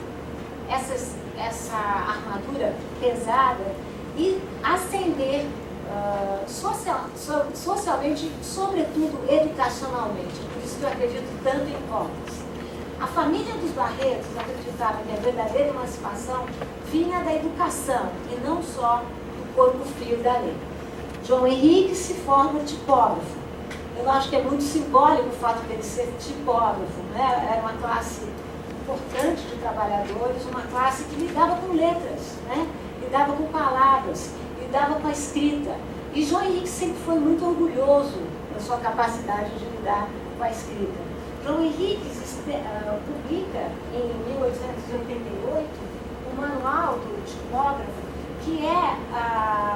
essa armadura pesada e ascender socialmente e, sobretudo, educacionalmente. Por isso que eu acredito tanto em cotas. A família dos Barretos acreditava que a verdadeira emancipação vinha da educação e não só do corpo frio da lei. João Henrique se forma tipógrafo. Eu acho que é muito simbólico o fato dele ser tipógrafo, né? Era uma classe importante de trabalhadores, uma classe que lidava com letras, né? Lidava com palavras, lidava com a escrita. E João Henrique sempre foi muito orgulhoso da sua capacidade de lidar com a escrita. João Henrique publica em 1888 o Manual do Tipógrafo, que é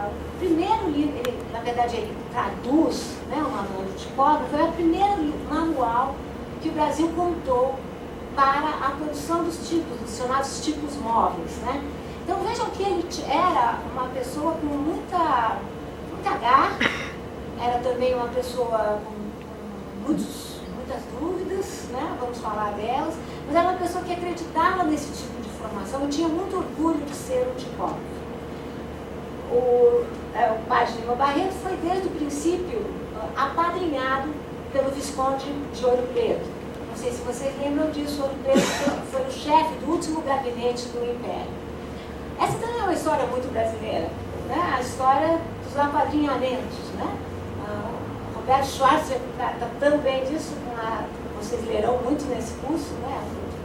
o primeiro livro, na verdade ele traduz, né, o Manual do Tipógrafo, é o primeiro manual que o Brasil contou para a produção dos tipos, dos chamados tipos móveis, né? Então vejam que ele era uma pessoa com muita garra, era também uma pessoa com muitas dúvidas, né? Vamos falar delas, mas era uma pessoa que acreditava nesse tipo de formação e tinha muito orgulho de ser um tipógrafo. O pai de Lima Barreto foi desde o princípio apadrinhado pelo Visconde de Ouro Preto. Não sei se vocês lembram disso, Ouro Preto foi o chefe do último gabinete do Império. Essa também é uma história muito brasileira, né? A história dos apadrinhamentos, né? Roberto Schwartz está também disso, vocês lerão muito nesse curso, né? Os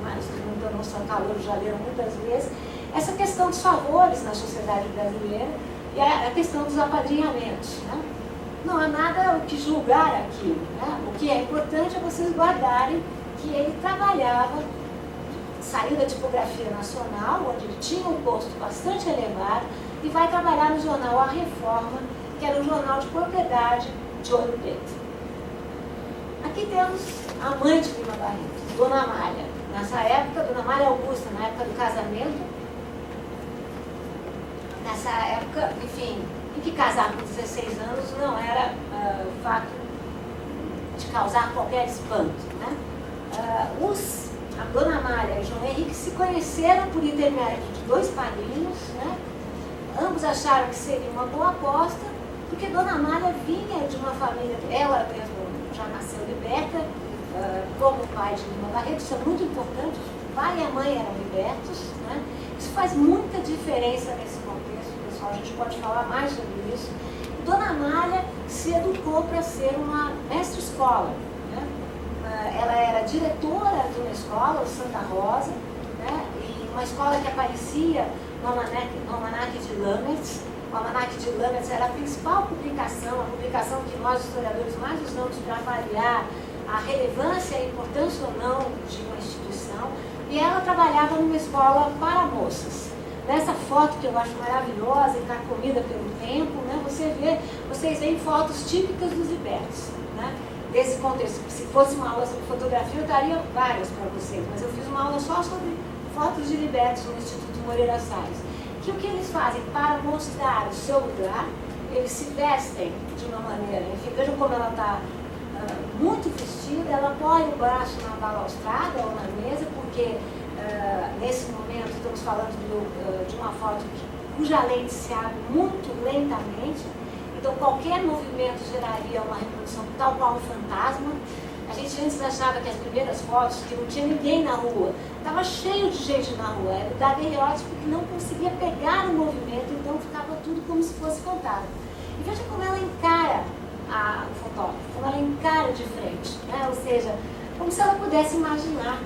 mais que não estão no São Calor já leram muitas vezes, essa questão dos favores na sociedade brasileira e a questão dos apadrinhamentos, né? Não há nada o que julgar aqui, né? O que é importante é vocês guardarem que ele trabalhava, saiu da tipografia nacional, onde ele tinha um posto bastante elevado, e vai trabalhar no jornal A Reforma, que era um jornal de propriedade de Ouro Preto. Aqui temos a mãe de Lima Barreto, Dona Amália. Nessa época, Dona Amália Augusta, na época do casamento, nessa época, enfim, em que casar com 16 anos não era fato de causar qualquer espanto, né? A Dona Amália e João Henrique se conheceram por intermédio de dois padrinhos, né? Ambos acharam que seria uma boa aposta, porque Dona Amália vinha de uma família, ela mesmo já nasceu liberta, como o pai de Lima Barreto. Isso é muito importante, o pai e a mãe eram libertos, né? Isso faz muita diferença nesse contexto, pessoal, a gente pode falar mais sobre isso. Dona Amália se educou para ser uma mestre-escola, né? Ela era diretora de uma escola, o Santa Rosa, né? E uma escola que aparecia no Almanaque de Lammerts. O Almanaque de Lammerts era a principal publicação, a publicação que nós historiadores mais usamos para avaliar a relevância e a importância ou não de uma instituição, e ela trabalhava numa escola para moças. Nessa foto que eu acho maravilhosa, carcomida pelo tempo, né, vocês veem fotos típicas dos libertos, né, desse contexto. Se fosse uma aula sobre fotografia, eu daria várias para vocês, mas eu fiz uma aula só sobre fotos de libertos no Instituto Moreira Salles. Que o que eles fazem para mostrar o seu lugar, eles se vestem de uma maneira, enfim, vejam como ela está muito vestida, ela apoia o braço na balustrada ou na mesa, porque nesse momento estamos falando de uma foto cuja lente se abre muito lentamente, então qualquer movimento geraria uma reprodução tal qual um fantasma. A gente antes achava que as primeiras fotos, que não tinha ninguém na rua, estava cheio de gente na rua, era o daguerreótipo que não conseguia pegar o movimento, então ficava tudo como se fosse fantasma. E veja como ela encara o fotógrafo, como ela encara de frente, né? Ou seja, como se ela pudesse imaginar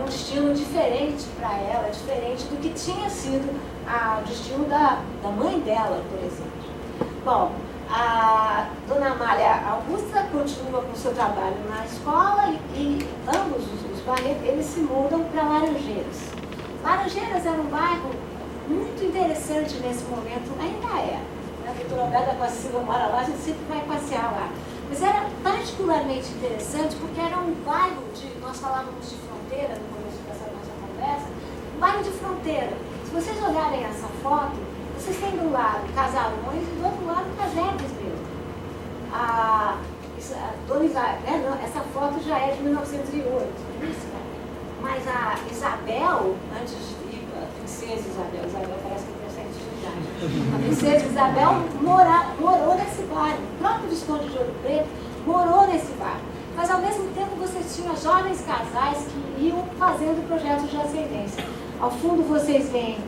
um destino diferente para ela, diferente do que tinha sido o destino da mãe dela, por exemplo. Bom, a Dona Amália Augusta continua com o seu trabalho na escola e ambos os Barreto, eles se mudam para Laranjeiras. Laranjeiras era um bairro muito interessante nesse momento, ainda é. A doutora Alberta com a Silva mora lá, a gente sempre vai passear lá. Mas era particularmente interessante porque era um bairro nós falávamos de fronteira no começo dessa nossa conversa, um bairro de fronteira. Se vocês olharem essa foto, vocês têm do lado casarões e do outro lado casebres mesmo. Essa foto já é de 1908, mas a Isabel, antes de ir, a princesa Isabel parece que tem 7 anos. A princesa Isabel morou nesse bairro. O próprio Visconde de Ouro Preto morou nesse bairro. Mas ao mesmo tempo você tinha jovens casais que iam fazendo projetos de ascendência. Ao fundo vocês veem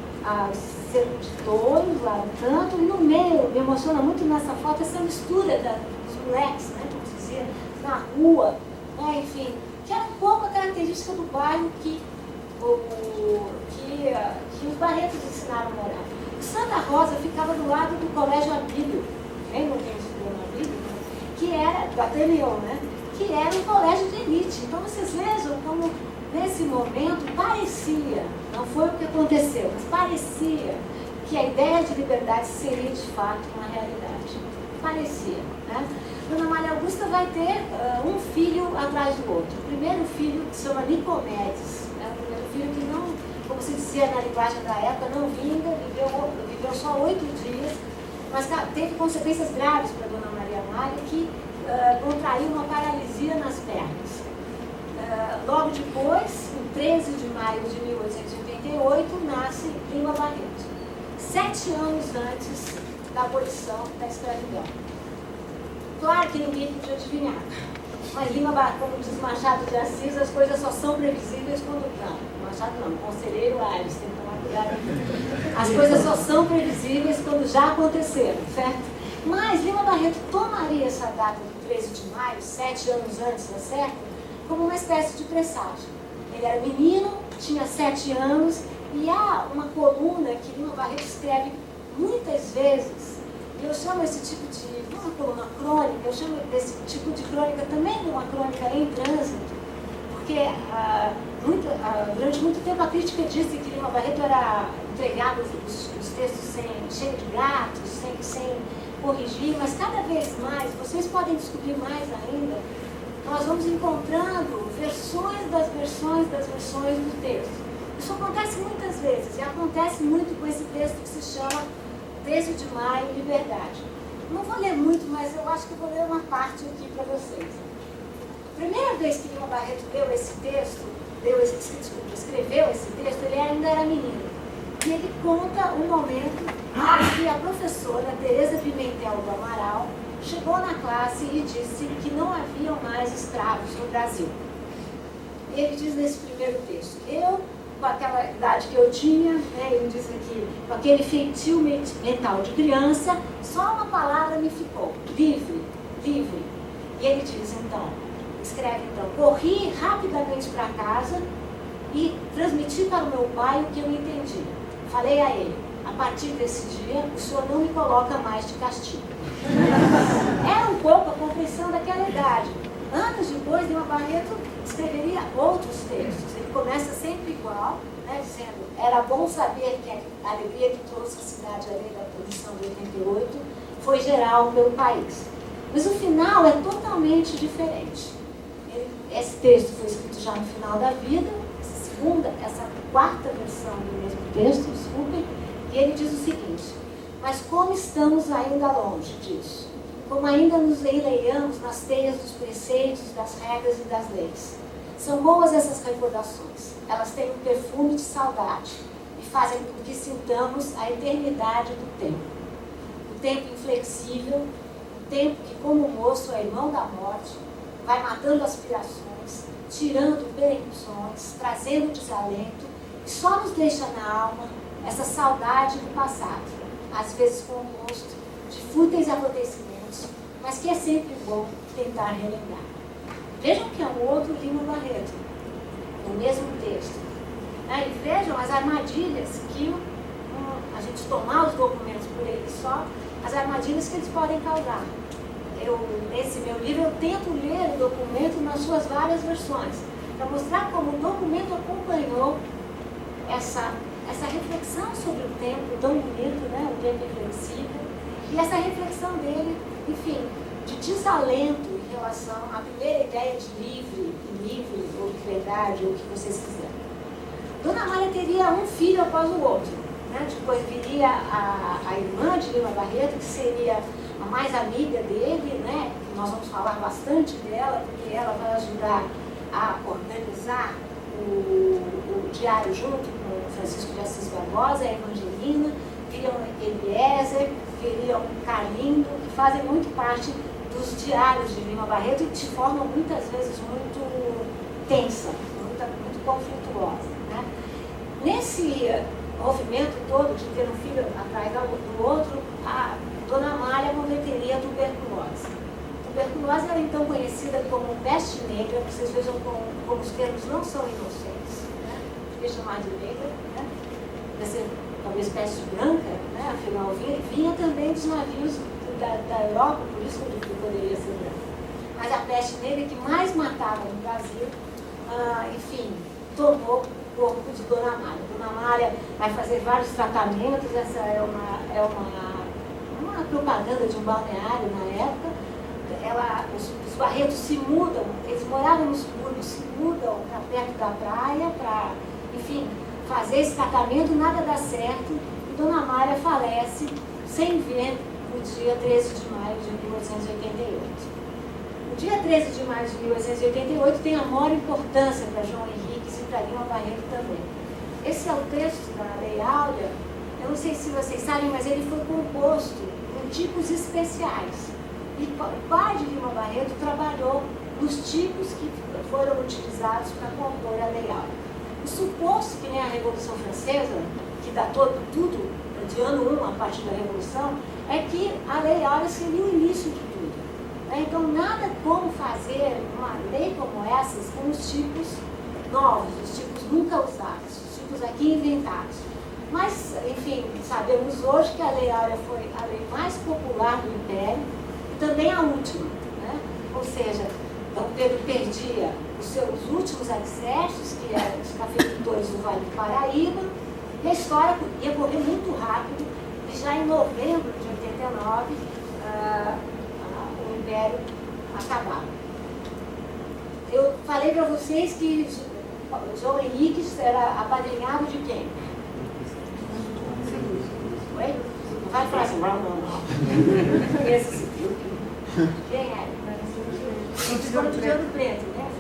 os sedutores lá no canto, e no meio, me emociona muito nessa foto essa mistura dos moleques, né, como se dizia, na rua, né, enfim, que era um pouco a característica do bairro que os Barretos ensinaram a morar. Santa Rosa ficava do lado do Colégio Abílio, lembram quem estudou no Abílio? Que era, do Ateneu, né? Que era um colégio de elite. Então vocês vejam como nesse momento parecia, não foi o que aconteceu, mas parecia que a ideia de liberdade seria de fato uma realidade. Parecia, né? Dona Maria Augusta vai ter um filho atrás do outro. O primeiro filho que se chama Nicomedes, né? O primeiro filho que não, como se dizia na linguagem da época, não vinga, viveu só 8 dias, mas teve consequências graves para Dona Maria Amália, que contraiu uma paralisia nas pernas. Logo depois, em 13 de maio de 1888, nasce Lima Barreto, 7 anos antes da abolição da escravidão. Claro que ninguém podia adivinhar, mas Lima Barreto, como diz Machado de Assis, as coisas só são previsíveis quando... Não, Machado não, Conselheiro Aires, tem que tomar cuidado. As coisas só são previsíveis quando já aconteceram, certo? Mas Lima Barreto tomaria essa data de 13 de maio, 7 anos antes da certa, como uma espécie de presságio. Ele era menino, tinha 7 anos, e há uma coluna que Lima Barreto escreve muitas vezes, e eu chamo esse tipo de, não uma coluna crônica, eu chamo desse tipo de crônica também de uma crônica em trânsito, porque durante muito tempo a crítica disse que Lima Barreto era entregado os textos cheio de gatos, sem corrigir, mas cada vez mais, vocês podem descobrir mais ainda, nós vamos encontrando versões das versões do texto. Isso acontece muitas vezes, e acontece muito com esse texto que se chama 13 de Maio, Liberdade. Não vou ler muito, mas eu acho que vou ler uma parte aqui para vocês. A primeira vez que Lima Barreto escreveu esse texto, ele ainda era menino. E ele conta um momento em que a professora Teresa Pimentel do Amaral chegou na classe e disse que não haviam mais escravos no Brasil. Ele diz nesse primeiro texto, eu, com aquela idade que eu tinha, né, ele diz aqui, com aquele feitio mental de criança, só uma palavra me ficou, livre, livre. E ele diz então, escreve então, corri rapidamente para casa e transmiti para o meu pai o que eu entendi. Falei a ele, a partir desse dia, o senhor não me coloca mais de castigo. Era um pouco a compreensão daquela idade. Anos depois, depois Lima Barreto escreveria outros textos. Ele começa sempre igual, né, dizendo: era bom saber que a alegria que trouxe a cidade além da abolição de 88 foi geral pelo país. Mas o final é totalmente diferente. Esse texto foi escrito já no final da vida, essa quarta versão do mesmo texto, desculpem, e ele diz o seguinte: mas como estamos ainda longe disso, como ainda nos enleiamos nas teias dos preceitos, das regras e das leis. São boas essas recordações, elas têm um perfume de saudade e fazem com que sintamos a eternidade do tempo. O tempo inflexível, o tempo que, como o moço é irmão da morte, vai matando aspirações, tirando perempções, trazendo desalento, e só nos deixa na alma essa saudade do passado, às vezes composto de fúteis acontecimentos, mas que é sempre bom tentar relembrar. Vejam que é um outro Lima Barreto, no mesmo texto. E vejam as armadilhas que, a gente tomar os documentos por ele só, as armadilhas que eles podem causar. Nesse meu livro, eu tento ler o documento nas suas várias versões, para mostrar como o documento acompanhou essa reflexão sobre o tempo tão bonito, né? O tempo inflexível, e essa reflexão dele, enfim, de desalento em relação à primeira ideia de livre, ou liberdade, ou o que vocês quiserem. Dona Amália teria um filho após o outro, né? Depois viria a irmã de Lima Barreto, que seria a mais amiga dele, né? Nós vamos falar bastante dela, porque ela vai ajudar a organizar o diário junto com Francisco de Assis Barbosa, a Evangelina, viriam Eliezer, viriam Carlindo, que fazem muito parte dos diários de Lima Barreto e de forma muitas vezes muito tensa, muito conflituosa, né? Nesse movimento todo de ter um filho atrás do outro, a Dona Amália cometeria tuberculose. Tuberculose era então conhecida como peste negra. Vocês vejam como os termos não são inocentes, né? Podia chamar de negra, né? Podia ser talvez peste branca, né? Afinal vinha também dos navios da Europa, por isso que poderia ser branca. Mas a peste negra que mais matava no Brasil, enfim, tomou o corpo de Dona Amália. Dona Amália vai fazer vários tratamentos. Essa é uma propaganda de um balneário na época. Os Barretos se mudam, eles moravam nos subúrbios, se mudam para perto da praia para, enfim, fazer esse tratamento, nada dá certo, e Dona Amália falece sem ver no dia 13 de maio de 1888. O dia 13 de maio de 1888 tem a maior importância para João Henriques e para Lima Barreto também. Esse é o texto da Lei Áurea. Eu não sei se vocês sabem, mas ele foi composto por tipos especiais. E o pai de Lima Barreto trabalhou nos tipos que foram utilizados para compor a Lei Áurea. O suposto que nem a Revolução Francesa, que datou tudo de ano 1 a partir da Revolução, é que a Lei Áurea seria o início de tudo. Então, nada como fazer uma lei como essas com os tipos novos, os tipos nunca usados, os tipos aqui inventados. Mas, enfim, sabemos hoje que a Lei Áurea foi a lei mais popular do Império, também a última, né? Ou seja, Dom Pedro perdia os seus últimos alicerces, que eram os cafeicultores do Vale do Paraíba, e a história ia correr muito rápido, e já em novembro de 89, o Império acabava. Eu falei para vocês que João Henriques era apadrinhado de quem? Oi? Não vai falar assim, não. Conhece quem é? O Visconde de Ouro Preto, né?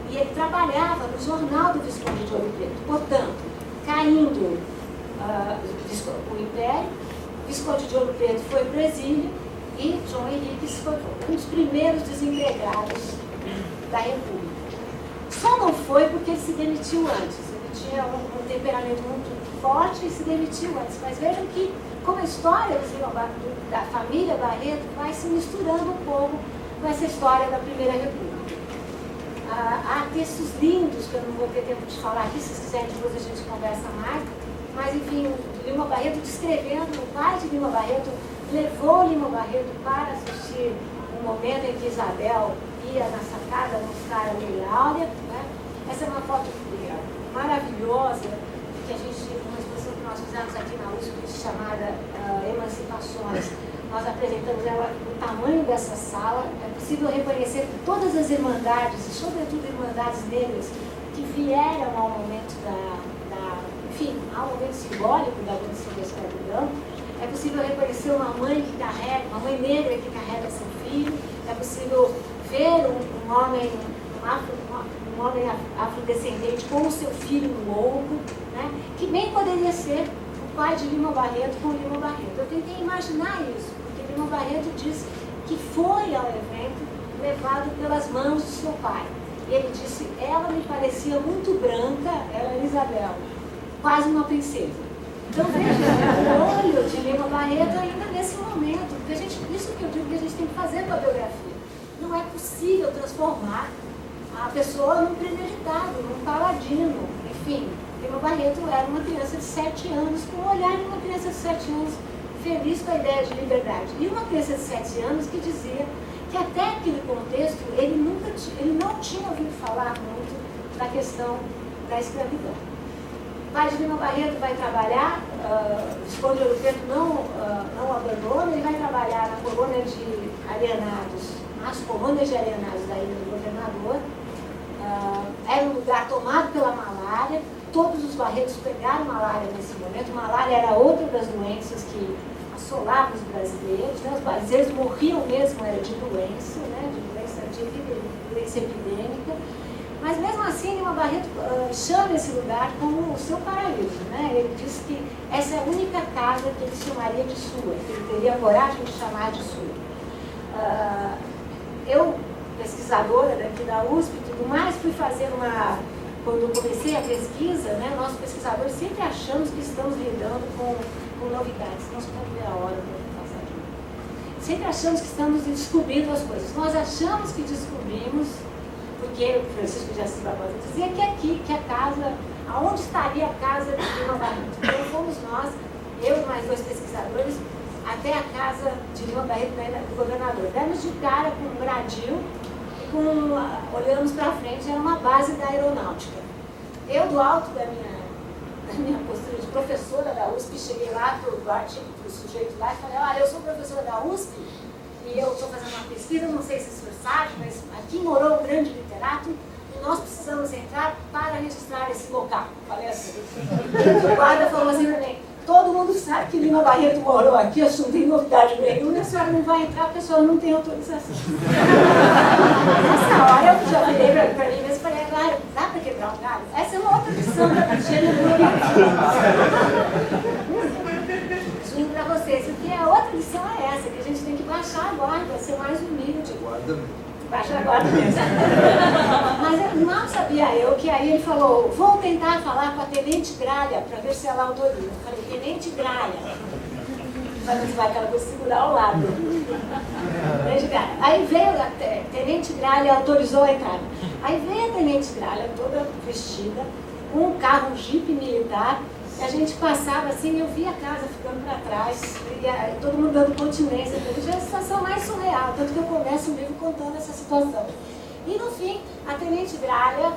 E ele trabalhava no jornal do Visconde de Ouro Preto. Portanto, caindo o Império, o Visconde de Ouro Preto foi para o exílio e João Henriques foi um dos primeiros desempregados da República. Só não foi porque ele se demitiu antes. Ele tinha um temperamento muito forte e se demitiu antes. Mas vejam que, como a história da família Barreto vai se misturando um pouco com essa história da Primeira República. Há textos lindos que eu não vou ter tempo de falar aqui, se quiserem depois a gente conversa mais, mas enfim, o Lima Barreto descrevendo, o pai de Lima Barreto levou Lima Barreto para assistir um momento em que Isabel via na sacada mostrar a Lei Áurea, né? Essa é uma foto maravilhosa que a gente, uma exposição que nós fizemos aqui na USP, chamada Emancipações. Nós apresentamos ela, o tamanho dessa sala. É possível reconhecer todas as irmandades, e sobretudo irmandades negras, que vieram ao momento enfim, ao momento simbólico da abolição da escravidão. É possível reconhecer uma mãe negra que carrega seu filho. É possível ver um homem afrodescendente com o seu filho no ombro, né? Que bem poderia ser o pai de Lima Barreto com Lima Barreto. Eu tentei imaginar isso, porque Lima Barreto disse que foi ao evento levado pelas mãos de seu pai. Ele disse, ela me parecia muito branca, ela era Isabel, quase uma princesa. Então veja, o olho de Lima Barreto ainda nesse momento, porque isso que eu digo que a gente tem que fazer com a biografia. Não é possível transformar a pessoa num premeditado, num paladino. Enfim, Lima Barreto era uma criança de 7 anos, com o olhar de uma criança de 7 anos, feliz com a ideia de liberdade. E uma criança de 7 anos que dizia que até aquele contexto ele não tinha ouvido falar muito da questão da escravidão. O pai de Lima Barreto vai trabalhar, Visconde Ouro Preto não abandona, ele vai trabalhar na colônia de alienados, nas colônias de alienados da Ilha do Governador. Era um lugar tomado pela malária, todos os Barretos pegaram malária nesse momento. Malária era outra das doenças que assolavam os brasileiros, né? Os brasileiros morriam mesmo, era de doença, né? de doença epidêmica. Mas mesmo assim, Lima Barreto chama esse lugar como o seu paraíso, né? Ele diz que essa é a única casa que ele chamaria de sua, que ele teria coragem de chamar de sua. Eu, pesquisadora daqui da USP e tudo mais, fui fazer quando eu comecei a pesquisa, né, nós pesquisadores sempre achamos que estamos lidando com novidades. Nós podemos ver a hora para passar aqui. Sempre achamos que estamos descobrindo as coisas. Nós achamos que descobrimos, porque o Francisco de Assis Barbosa dizia que aqui, que a casa, aonde estaria a casa de Lima Barreto? Então fomos nós, eu e mais 2 pesquisadores, até a casa de Lima Barreto do governador. Demos de cara com um gradil e olhamos para frente, era uma base da aeronáutica. Eu, do alto da minha postura de professora da USP, cheguei lá para o sujeito lá e falei, olha, eu sou professora da USP e eu estou fazendo uma pesquisa, não sei se o senhor sabe, mas aqui morou um grande literato e nós precisamos entrar para registrar esse local. Falei assim. O guarda falou assim para mim, todo mundo sabe que Lima Barreto morou aqui, eu não tenho novidade nenhuma, a senhora não vai entrar porque a senhora não tem autorização. Nessa hora eu já virei para mim mesmo e falei, agora, dá para quebrar um galho? Essa é uma outra lição da Virgínia do Juro para vocês, porque a outra lição é essa, que a gente tem que baixar a guarda, ser mais humilde. Baixar a guarda mesmo. Mas mal sabia eu que aí ele falou, vou tentar falar com a Tenente Gralha para ver se ela autoriza. Eu falei, Tenente Gralha. Mas não vai aquela coisa segurar ao lado. Aí veio a Tenente Gralha, autorizou a entrada. Aí veio a Tenente Gralha, toda vestida, com um carro, um jipe militar. E a gente passava assim, eu via a casa ficando para trás, e todo mundo dando continência. Já é a situação mais surreal, tanto que eu começo o livro contando essa situação. E no fim, a Tenente Gralha,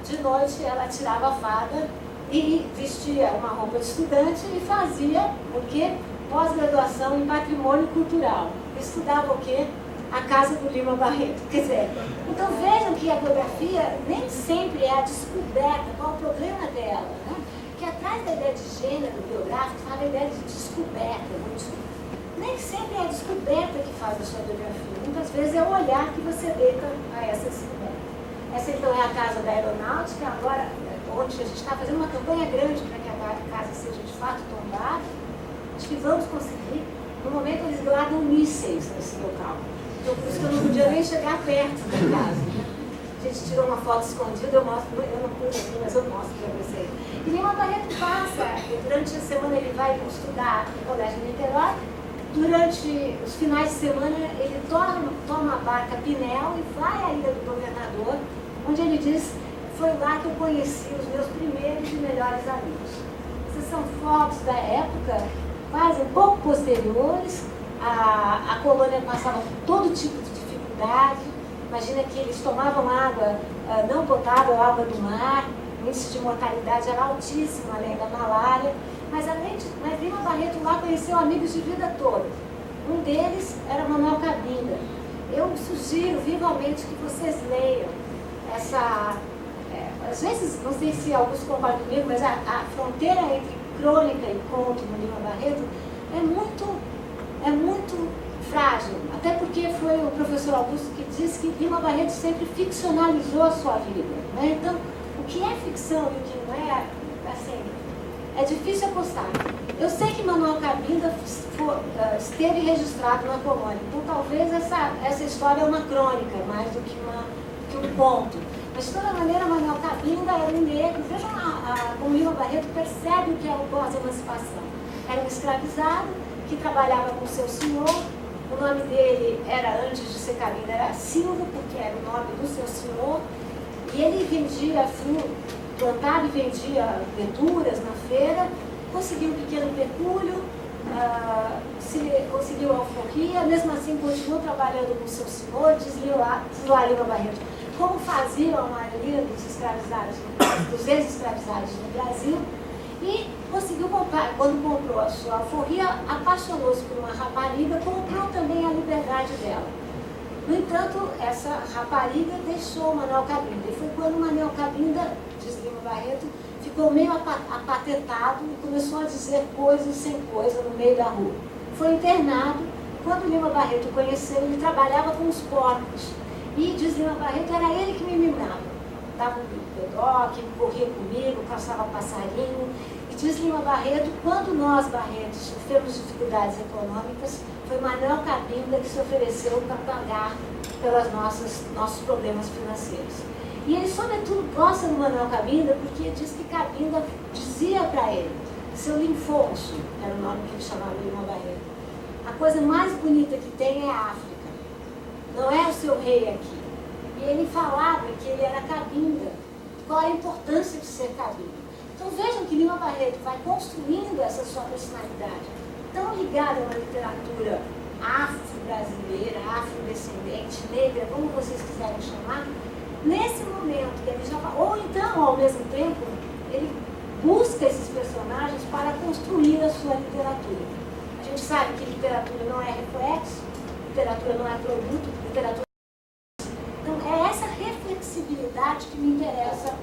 de noite, ela tirava a farda e vestia uma roupa de estudante e fazia o quê? Pós-graduação em patrimônio cultural. Estudava o quê? A casa do Lima Barreto. Quer dizer, então vejam que a biografia nem sempre é a descoberta, qual é o problema dela, né? Que atrás da ideia de gênero biográfico fala a ideia de descoberta. Nem sempre é a descoberta que faz a sua biografia. Muitas vezes é o olhar que você deita a essa descoberta. Essa então é a casa da aeronáutica, agora onde a gente está fazendo uma campanha grande para que a casa seja de fato tombada. Acho que vamos conseguir. No momento eles guardam mísseis nesse local. Então por isso que eu não podia nem chegar perto da casa. A gente tirou uma foto escondida, eu mostro, eu não pude aqui, mas eu mostro para vocês. E Lima Barreto passa, durante a semana ele vai estudar no Colégio de Niterói, durante os finais de semana ele toma a barca Pinel e vai à Ilha do Governador, onde ele diz, foi lá que eu conheci os meus primeiros e melhores amigos. Essas são fotos da época, quase um pouco posteriores, a colônia passava por todo tipo de dificuldade, Imagina que eles tomavam água não potável, água do mar, o índice de mortalidade era altíssimo, além da malária. Mas Lima Barreto lá conheceu amigos de vida toda. Um deles era Manuel Cabinda. Eu sugiro vivamente que vocês leiam essa... às vezes, não sei se alguns concordam comigo, mas a fronteira entre crônica e conto no Lima Barreto é muito frágil. Até porque foi o professor Augusto que disse que Lima Barreto sempre ficcionalizou a sua vida, né? Então, o que é ficção e o que não é, assim, é difícil apostar. Eu sei que Manuel Cabinda esteve registrado na colônia, então talvez essa história é uma crônica mais do que um conto. Mas, de toda maneira, Manuel Cabinda era um negro. Vejam como Lima Barreto percebe o que é o pós-emancipação. Era um escravizado que trabalhava com seu senhor. O nome dele era, antes de ser Cabinda, era Silva, porque era o nome do seu senhor. E ele vendia plantava e vendia verduras na feira, conseguiu um pequeno pecúlio, conseguiu a alforria, mesmo assim continuou trabalhando com seu senhor, diz lá Lima Barreto, como faziam a maioria dos escravizados, dos ex-escravizados no Brasil, e conseguiu comprar. Quando comprou a sua alforria, apaixonou-se por uma rapariga, comprou também a liberdade dela. No entanto, essa rapariga deixou o Manuel Cabinda, e foi quando o Manuel Cabinda, diz Lima Barreto, ficou meio apatetado e começou a dizer coisas sem coisa no meio da rua. Foi internado. Quando Lima Barreto conheceu, ele trabalhava com os porcos. E, diz Lima Barreto, era ele que me mimava. Dava um pedoque, corria comigo, caçava passarinho. E diz Lima Barreto, quando nós, Barretos, sofremos dificuldades econômicas, foi Manuel Cabinda que se ofereceu para pagar pelos nossos problemas financeiros. E ele, sobretudo, gosta do Manuel Cabinda porque diz que Cabinda dizia para ele, seu Linfonso, era o nome que ele chamava Lima Barreto, a coisa mais bonita que tem é a África. Não é o seu rei aqui. E ele falava que ele era Cabinda. Qual a importância de ser Cabinda? Então vejam que Lima Barreto vai construindo essa sua personalidade, tão ligada a uma literatura afro-brasileira, afrodescendente, negra, como vocês quiserem chamar, nesse momento que ele já... Ou então, ao mesmo tempo, ele busca esses personagens para construir a sua literatura. A gente sabe que literatura não é reflexo, literatura não é produto, literatura... Então, é essa reflexibilidade que me interessa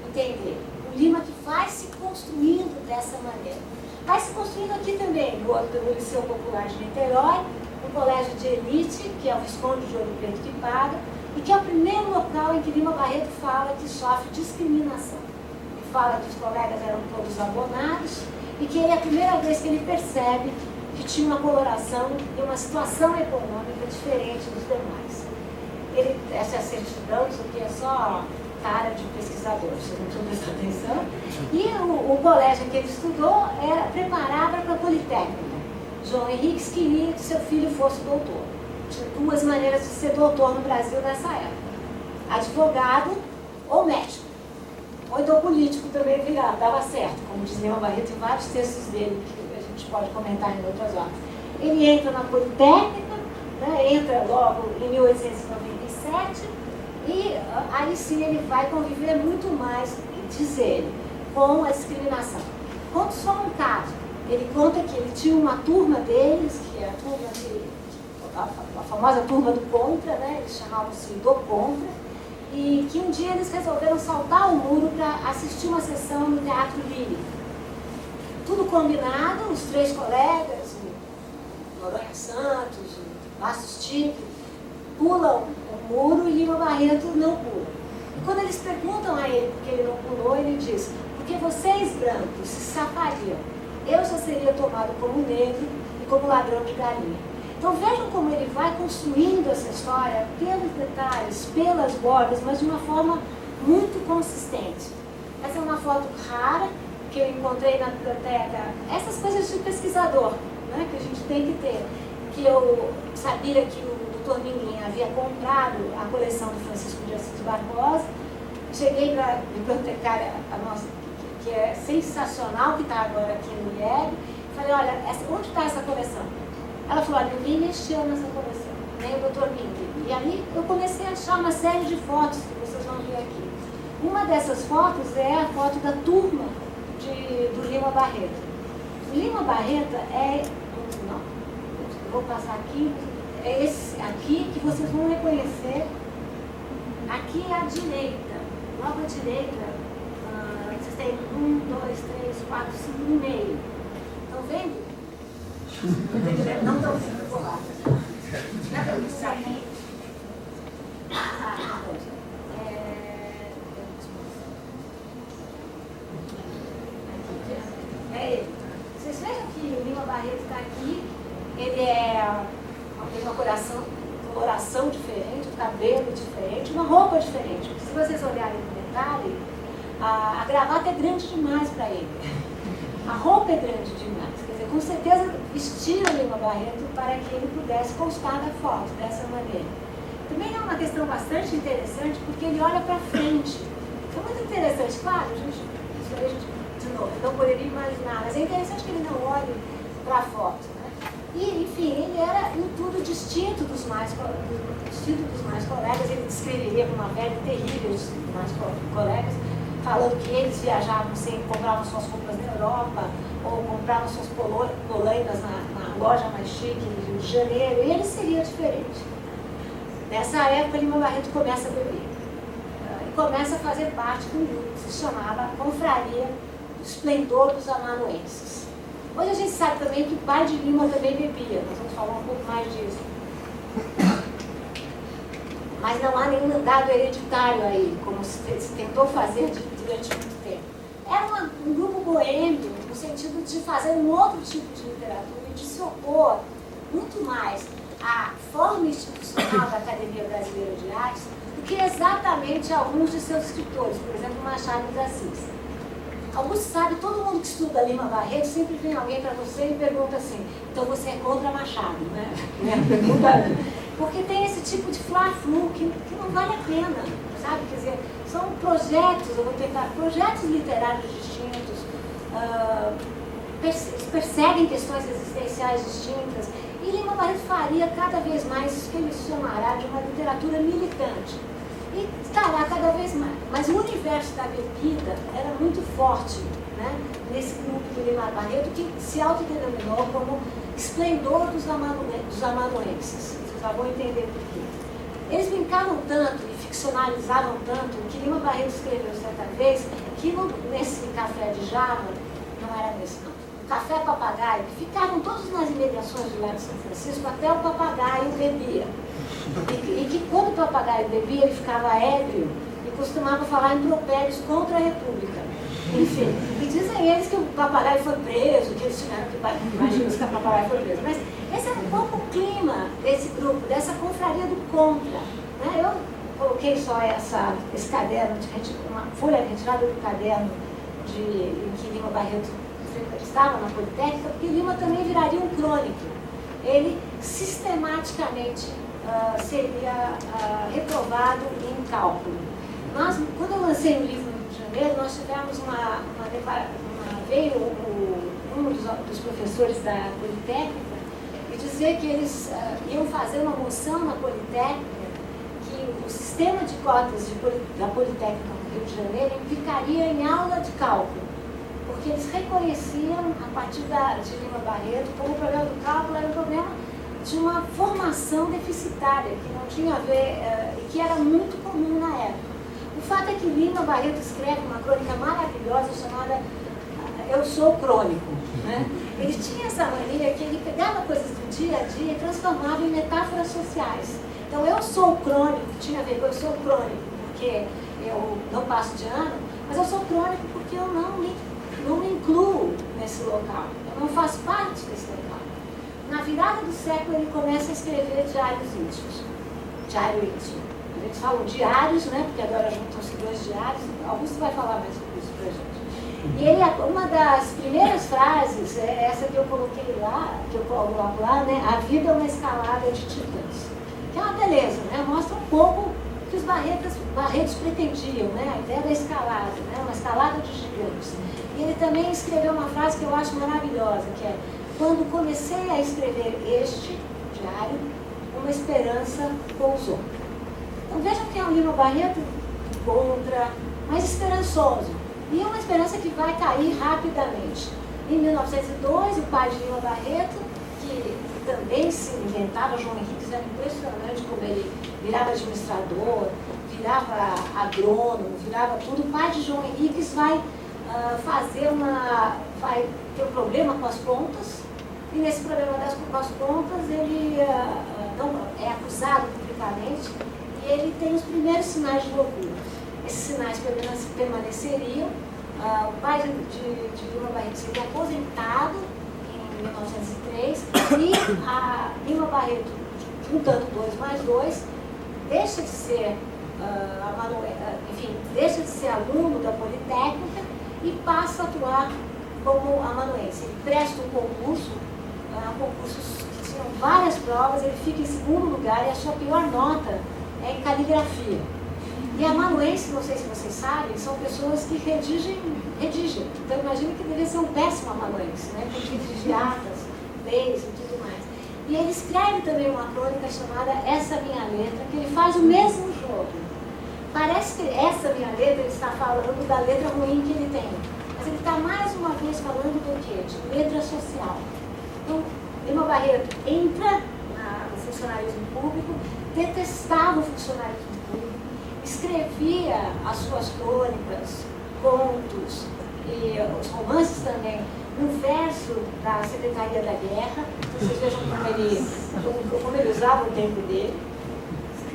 entender. O Lima que vai se construindo dessa maneira. Vai se construindo aqui também, no Liceu Popular de Niterói, um colégio de elite, que é o Visconde de Ouro Preto que paga, e que é o primeiro local em que Lima Barreto fala que sofre discriminação. Ele fala que os colegas eram todos abonados, e que é a primeira vez que ele percebe que tinha uma coloração e uma situação econômica diferente dos demais. Essa certidão, isso aqui é só cara de pesquisador, vocês não precisam prestar atenção. E o colégio que ele estudou preparava para a Politécnica. João Henriques queria que seu filho fosse doutor. Tinha duas maneiras de ser doutor no Brasil nessa época: advogado ou médico. Ou então político também dava certo, como diz Lima Barreto em vários textos dele, que a gente pode comentar em outras horas. Ele entra na Politécnica, né, entra logo em 1897, e aí sim ele vai conviver muito mais, diz ele, com a discriminação. Conta só um caso. Ele conta que ele tinha uma turma deles, que é a turma a famosa turma do Contra, né? Eles chamavam-se do Contra, e que um dia eles resolveram saltar o muro para assistir uma sessão no Teatro Lírico. Tudo combinado, os três colegas, o Noronha Santos, o Bastos Tigre, pulam o muro e Lima Barreto não pula. E quando eles perguntam a ele por que ele não pulou, ele diz: porque vocês brancos se safariam, eu já seria tomado como negro e como ladrão de galinha. Então vejam como ele vai construindo essa história pelos detalhes, pelas bordas, mas de uma forma muito consistente. Essa é uma foto rara que eu encontrei na biblioteca. Essas coisas de pesquisador, né, que a gente tem que ter. Que eu sabia que o Dr. Minguim havia comprado a coleção do Francisco de Assis Barbosa. Cheguei para a bibliotecária, a nossa, que é sensacional, que está agora aqui no IEB. Falei: olha, onde está essa coleção? Ela falou: olha, ninguém mexeu nessa coleção, nem o Dr. Minguim. E E aí eu comecei a achar uma série de fotos que vocês vão ver aqui. Uma dessas fotos é a foto da turma do Lima Barreto. O Lima Barreto não, eu vou passar aqui, é esse aqui que vocês vão reconhecer. Aqui à direita, logo à direita, vocês têm 1, 2, 3, 4, 5 no meio. Estão vendo? Não estão vendo, vou lá. Dá para mostrar aqui? Vocês vejam que o Lima Barreto está aqui, ele tem uma coloração diferente, um cabelo diferente, uma roupa diferente. Porque se vocês olharem no detalhe, a gravata é grande demais para ele. A roupa é grande demais. Quer dizer, com certeza vestiram o Lima Barreto para que ele pudesse constar da foto dessa maneira. Também é uma questão bastante interessante, porque ele olha para frente. É muito interessante, claro, isso aí a gente, de novo, não poderia imaginar, mas é interessante que ele não olhe para a foto, né? E, enfim, ele era em tudo distinto dos mais colegas. Ele descreveria como uma velha terrível dos mais colegas, falando que eles viajavam compravam suas roupas na Europa, ou compravam suas polainas na loja mais chique do Rio de Janeiro, e ele seria diferente. Nessa época, Lima Barreto começa a beber. E começa a fazer parte de um grupo que se chamava Confraria do Esplendor dos Amanuenses. Hoje a gente sabe também que o pai de Lima também bebia, nós vamos falar um pouco mais disso. Mas não há nenhum dado hereditário aí, como se tentou fazer durante muito tempo. Era um grupo boêmio, no sentido de fazer um outro tipo de literatura e de se opor muito mais à forma institucional da Academia Brasileira de Artes do que exatamente alguns de seus escritores, por exemplo, Machado de Assis. Augusto sabe, todo mundo que estuda Lima Barreto, sempre vem alguém para você e pergunta assim, então você é contra Machado, né? Porque tem esse tipo de fla-flu que não vale a pena, sabe? Quer dizer, são projetos, eu vou tentar, projetos literários distintos, perseguem questões existenciais distintas, e Lima Barreto faria cada vez mais isso que ele chamará de uma literatura militante. E está lá cada vez mais. Mas o universo da bebida era muito forte, né? Nesse grupo do Lima Barreto, que se autodenominou como Esplendor dos Amanuenses. Vocês já vão entender por quê. Eles brincavam tanto e ficcionalizavam tanto que Lima Barreto escreveu certa vez que nesse café de Java, não era nesse não, o Café Papagaio, que ficavam todos nas imediações do Lago de São Francisco, até o papagaio bebia. E que quando o papagaio bebia, ele ficava ébrio e costumava falar impropérios contra a República. Enfim, e dizem eles que o papagaio foi preso, que eles tiveram que imaginar que o papagaio foi preso. Mas esse é um pouco o clima desse grupo, dessa confraria do contra. Né? Eu coloquei só esse caderno, uma folha retirada do caderno em que Lima Barreto estava na Politécnica, porque Lima também viraria um crônico. Ele sistematicamente seria reprovado em cálculo. Quando eu lancei o livro no Rio de Janeiro, nós tivemos veio um dos professores da Politécnica e dizer que eles iam fazer uma moção na Politécnica que o sistema de cotas da Politécnica no Rio de Janeiro implicaria em aula de cálculo, porque eles reconheciam, a partir de Lima Barreto, como o problema do cálculo era um problema de uma formação deficitária, que não tinha a ver, e que era muito comum na época. O fato é que Lima Barreto escreve uma crônica maravilhosa chamada Eu Sou Crônico. Né? Ele tinha essa mania que ele pegava coisas do dia a dia e transformava em metáforas sociais. Então, eu sou crônico, tinha a ver com eu sou crônico, porque eu não passo de ano, mas eu sou crônico porque eu não me incluo nesse local, eu não faço parte desse local. Na virada do século, ele começa a escrever diários íntimos. Diário íntimo. A gente fala diários, né? Porque agora juntam-se dois diários. Augusto vai falar mais sobre isso pra gente. E uma das primeiras frases é essa que eu coloquei lá, que eu coloco lá, né? A vida é uma escalada de titãs. Que é uma beleza, né? Mostra um pouco o que os Barretos pretendiam, né? A ideia da escalada, né? Uma escalada de gigantes. E ele também escreveu uma frase que eu acho maravilhosa, que é: quando comecei a escrever este diário, uma esperança pousou. Então vejam que é um Lima Barreto contra, mas esperançoso. E é uma esperança que vai cair rapidamente. Em 1902, o pai de Lima Barreto, que também se inventava, João Henrique, era impressionante como ele virava administrador, virava agrônomo, virava tudo. O pai de João Henrique vai vai ter um problema com as contas, e nesse problema com as contas ele não é acusado publicamente, e ele tem os primeiros sinais de loucura. Esses sinais permaneceriam. O pai de Lima Barreto seria aposentado em 1903, e a Lima Barreto, juntando 2 mais 2, deixa de ser deixa de ser aluno da Politécnica e passa a atuar como amanuense. Ele presta um concurso, concursos que tinham várias provas, ele fica em segundo lugar e a sua pior nota é em caligrafia. E amanuense, não sei se vocês sabem, são pessoas que redigem. Então imagina que deveria ser um péssimo amanuense, né? Porque redigir atas, leis e tudo mais. E ele escreve também uma crônica chamada Essa Minha Letra, que ele faz o mesmo jogo. Parece que essa minha letra, ele está falando da letra ruim que ele tem. Mas ele está mais uma vez falando do quê? De letra social. Então, Lima Barreto entra no funcionalismo público, detestava o funcionalismo público, escrevia as suas crônicas, contos e os romances também, no verso da Secretaria da Guerra. Vocês vejam como ele usava o tempo dele.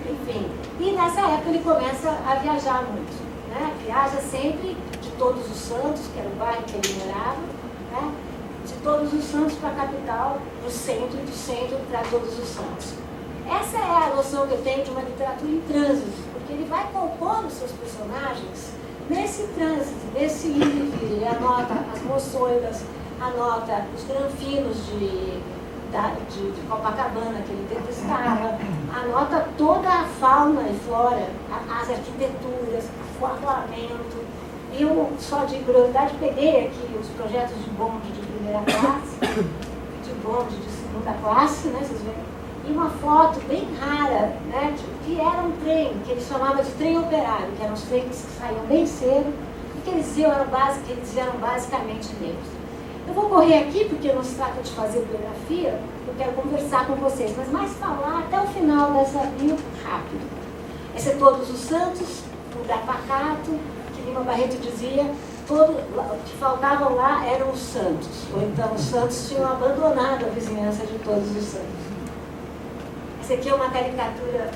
Enfim, e nessa época ele começa a viajar muito, né? Viaja sempre de Todos os Santos, que era o bairro que ele morava, né? De Todos os Santos para a capital, do centro, e do centro para Todos os Santos. Essa é a noção que eu tenho de uma literatura em trânsito, porque ele vai compondo seus personagens nesse trânsito, nesse ir e vir. Ele anota as moçoilas, anota os granfinos de Copacabana, que ele detestava, anota toda a fauna e flora, as arquiteturas, o arruamento. Eu, só de curiosidade, peguei aqui os projetos de bonde de primeira classe, de bonde de segunda classe, né, vocês veem, e uma foto bem rara, né, que era um trem, que ele chamava de trem operário, que eram os trens que saíam bem cedo, e que eles eram basicamente negros. Eu vou correr aqui, porque não se trata de fazer biografia, eu quero conversar com vocês, mas mais falar até o final dessa bio rápido. Esse é Todos os Santos, lugar pacato, que Lima Barreto dizia, o que faltavam lá eram os santos, ou então os santos tinham abandonado a vizinhança de Todos os Santos. Essa aqui é uma caricatura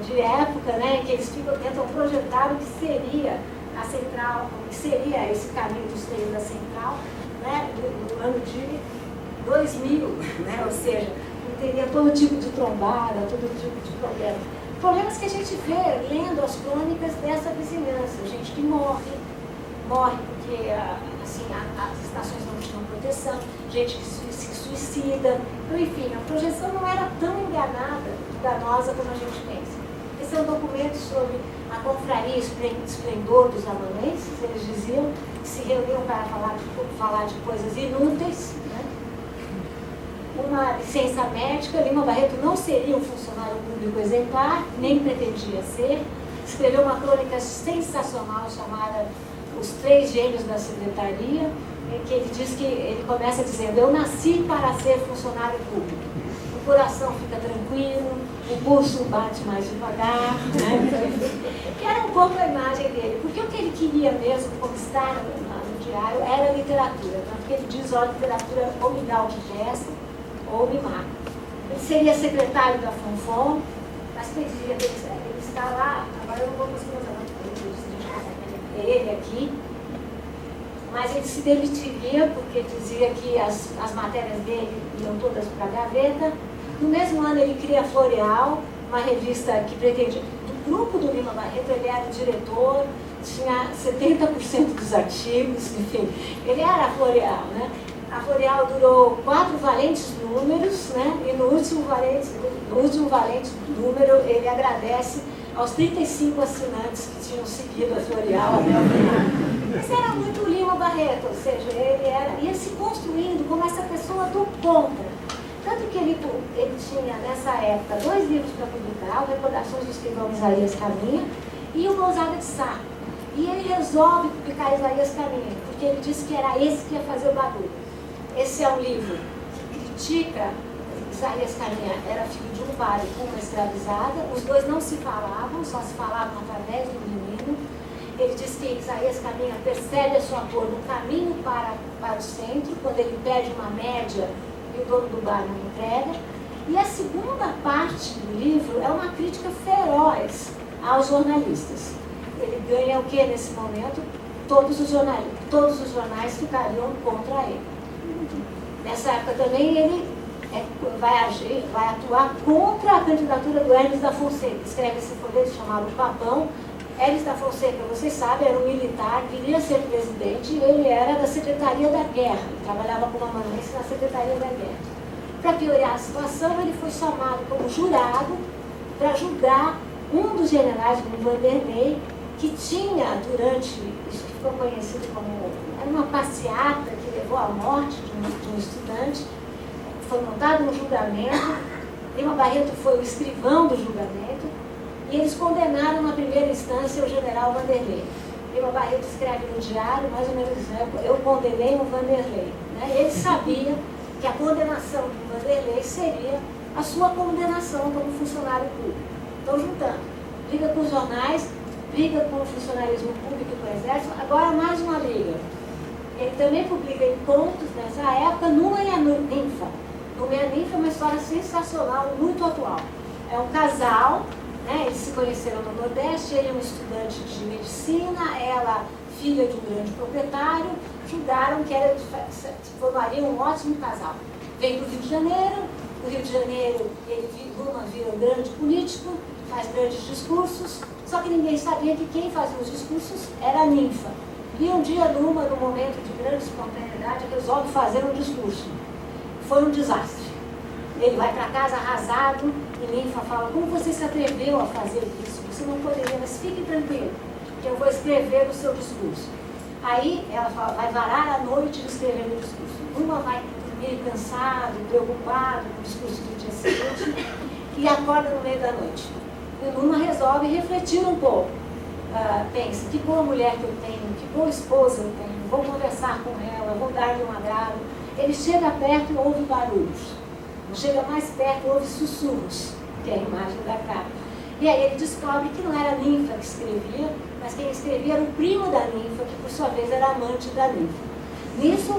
de época, né, em que eles tentam projetar o que seria a central, o que seria esse caminho dos trens da central, né, no ano de 2000, né, ou seja, teria todo tipo de trombada, todo tipo de problema. Problemas que a gente vê lendo as crônicas dessa vizinhança, gente que morre porque assim, as estações não tinham proteção, gente que se suicida, então, enfim, a projeção não era tão enganosa como a gente pensa. Esse é um documento sobre a confraria Esplendor dos Amanuenses. Eles diziam que se reuniam para falar de coisas inúteis, né? Uma licença médica. Lima Barreto não seria um funcionário público exemplar, nem pretendia ser. Escreveu uma crônica sensacional chamada Os Três Gêmeos da Secretaria, em que ele diz que ele começa dizendo: eu nasci para ser funcionário público. O coração fica tranquilo, o pulso bate mais devagar, né? Que era um pouco a imagem dele, porque o que ele queria mesmo conquistar no diário era a literatura, tanto que ele diz: ó, a literatura ou me dá o que resta, ou me mata. Ele seria secretário da FONFON, mas que ele está lá, agora eu não vou conseguir mostrar ele aqui, mas ele se demitiria porque dizia que as matérias dele iam todas para a gaveta. No mesmo ano ele cria a Floreal, uma revista que pretendia, do grupo do Lima Barreto, ele era o diretor, tinha 70% dos artigos, enfim, ele era a Floreal, né? A Floreal durou 4 valentes números, né? E no último valente número ele agradece aos 35 assinantes que tinham seguido a Floreal até o final. Mas era muito o Lima Barreto, ou seja, ele ia se construindo como essa pessoa do contra. Tanto que ele tinha, nessa época, 2 livros para publicar, o Recordações do Escrivão Isaías Caminha e Uma Ousada de Saco. E ele resolve publicar Isaías Caminha, porque ele disse que era esse que ia fazer o barulho. Esse é um livro que critica. Isaías Caminha era filho de um padre com uma escravizada, os dois não se falavam, só se falavam através do menino. Ele diz que Isaías Caminha percebe a sua cor no caminho para o centro, quando ele pede uma média e o dono do bar não entrega. E a segunda parte do livro é uma crítica feroz aos jornalistas. Ele ganha o que nesse momento? Todos os jornais ficariam contra ele. Nessa época também ele vai atuar contra a candidatura do Hermes da Fonseca. Escreve esse folheto chamado Papão. Hermes da Fonseca, vocês sabem, era um militar, queria ser presidente, e ele era da Secretaria da Guerra, ele trabalhava como amanuense na Secretaria da Guerra. Para piorar a situação, ele foi chamado como jurado para julgar um dos generais, o Vanderlei, que tinha, durante, isso que ficou conhecido como, era uma passeata que levou à morte de um estudante. Foi montado um julgamento, Lima Barreto foi o escrivão do julgamento, e eles condenaram na primeira instância o general Vanderlei. Lima Barreto escreve no diário, mais ou menos dizendo, eu condenei o Vanderlei. Né? Ele sabia que a condenação do Vanderlei seria a sua condenação como funcionário público. Então, juntando, briga com os jornais, briga com o funcionalismo público e com o exército, agora mais uma briga. Ele também publica em contos nessa época, Numa e a Ninfa. Numa e a Ninfa é uma história sensacional, muito atual. É um casal, né, eles se conheceram no Nordeste, ele é um estudante de medicina, ela filha de um grande proprietário, julgaram que formariam um ótimo casal. Vem do Rio de Janeiro, no Rio de Janeiro Numa vira um grande político, faz grandes discursos, só que ninguém sabia que quem fazia os discursos era a ninfa. E um dia Numa, num momento de grande espontaneidade, resolve fazer um discurso. Foi um desastre. Ele vai para casa arrasado e Ninfa fala, como você se atreveu a fazer isso? Você não poderia, mas fique tranquilo, que eu vou escrever o seu discurso. Aí ela fala, vai varar a noite escrevendo o discurso. Numa vai dormir cansado, preocupado com o discurso do dia seguinte e acorda no meio da noite. E Numa resolve refletir um pouco. Pensa, que boa mulher que eu tenho, que boa esposa eu tenho, vou conversar com ela, vou dar-lhe um agrado. Ele chega perto e ouve barulhos. Chega mais perto e ouve sussurros, que é a imagem da capa. E aí ele descobre que não era a ninfa que escrevia, mas quem escrevia era o primo da ninfa, que por sua vez era amante da ninfa. Nisso,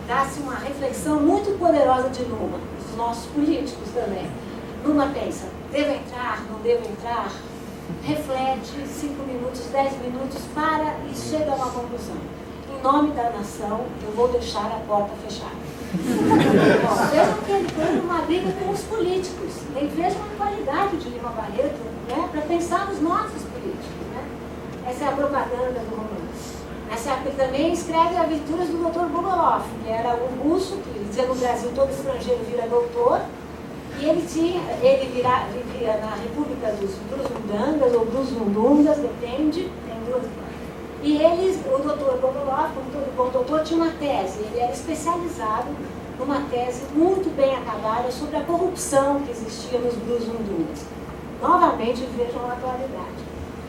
dá-se uma reflexão muito poderosa de Numa, dos nossos políticos também. Numa pensa, devo entrar, não devo entrar? Reflete 5 minutos, 10 minutos, para e chega a uma conclusão. Em nome da nação, eu vou deixar a porta fechada. Vejam que ele foi uma briga com os políticos. Nem vejam a qualidade de Lima Barreto, né, para pensar nos nossos políticos. Né? Essa é a propaganda do romance. Nessa época ele também escreve Aventuras do Dr. Bogolov, que era um russo, que dizia no Brasil todo estrangeiro vira doutor, e ele vivia na República dos Brusmundangas ou Brusmundungas, depende, tem duas. E o doutor Bogolov, como todo bom doutor, tinha uma tese. Ele era especializado numa tese muito bem acabada sobre a corrupção que existia nos Brusmundungas. Novamente, vejam a atualidade.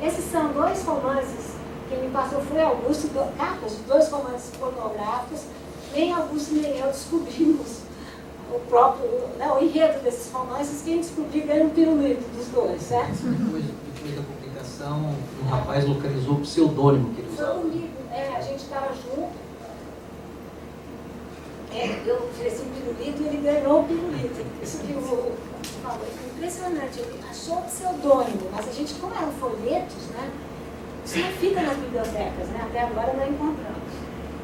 Esses são 2 romances. Quem me passou foi Augusto, capas de 2 romances pornográficos. Nem Augusto nem eu descobrimos o enredo desses romances. Quem descobriu ganha um pirulito dos 2, certo? Depois da publicação, um rapaz localizou o pseudônimo que ele usava. Foi comigo, a gente estava junto. Eu ofereci um pirulito e ele ganhou o pirulito. Isso que o falou, foi impressionante. Ele achou o pseudônimo, mas a gente, como eram folhetos, né? Isso não fica nas bibliotecas, né? Até agora não encontramos.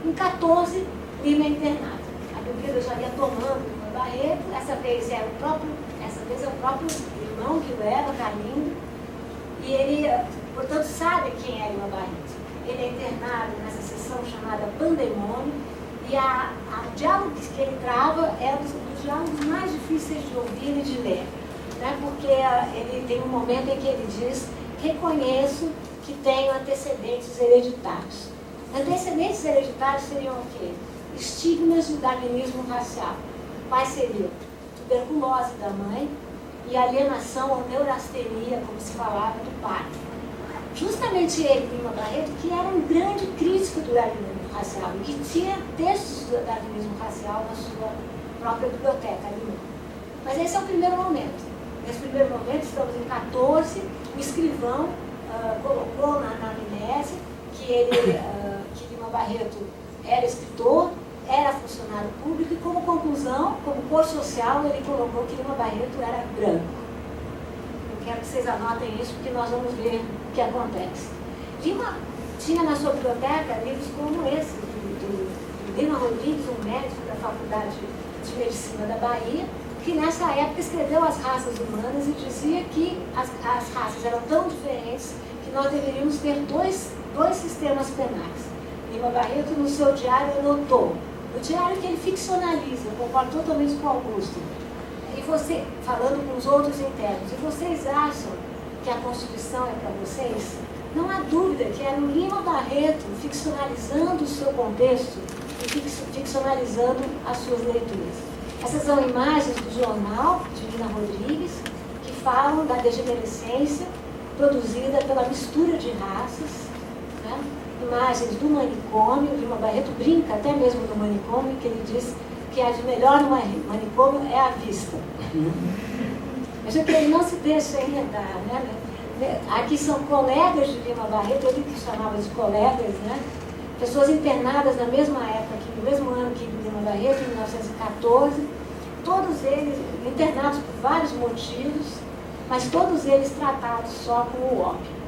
Em 14, Lima é internado. A bebida já ia tomando Lima Barreto. Essa vez é o próprio irmão que o leva, Carlinho. E ele, portanto, sabe quem é Lima Barreto. Ele é internado nessa sessão chamada Pandemônio. E o diálogo que ele trava é um dos diálogos mais difíceis de ouvir e de ler. Né? Porque ele tem um momento em que ele diz, reconheço que tenho antecedentes hereditários. Antecedentes hereditários seriam o quê? Estigmas do darwinismo racial. Quais seriam? tuberculose da mãe e alienação ou neurastenia, como se falava, do pai. Justamente ele, Lima Barreto, que era um grande crítico do darwinismo racial e que tinha textos do darwinismo racial na sua própria biblioteca ali mesmo. Mas esse é o primeiro momento. Nesse primeiro momento, estamos em 14, o escrivão colocou na anamnese que Lima Barreto era escritor, era funcionário público e, como conclusão, como cor social, ele colocou que Lima Barreto era branco. Eu quero que vocês anotem isso, porque nós vamos ver o que acontece. Lima tinha na sua biblioteca livros como esse, do Lima Rodrigues, um médico da Faculdade de Medicina da Bahia, que nessa época escreveu As Raças Humanas e dizia que as raças eram tão diferentes que nós deveríamos ter dois sistemas penais. Lima Barreto, no seu diário, anotou, no diário que ele ficcionaliza, eu concordo totalmente com o Augusto, e você, falando com os outros internos, e vocês acham que a Constituição é para vocês? Não há dúvida que era o Lima Barreto ficcionalizando o seu contexto e ficcionalizando as suas leituras. Essas são imagens do jornal de Lina Rodrigues, que falam da degenerescência produzida pela mistura de raças, né? Imagens do manicômio. Lima Barreto brinca até mesmo do manicômio, que ele diz que a de melhor no manicômio é a vista. Mas é que ele não se deixa enredar, né? Aqui são colegas de Lima Barreto, ele que chamava de colegas, né? Pessoas internadas na mesma época, no mesmo ano que Lima Barreto, em 1914, todos eles internados por vários motivos, mas todos eles tratados só com o ópio.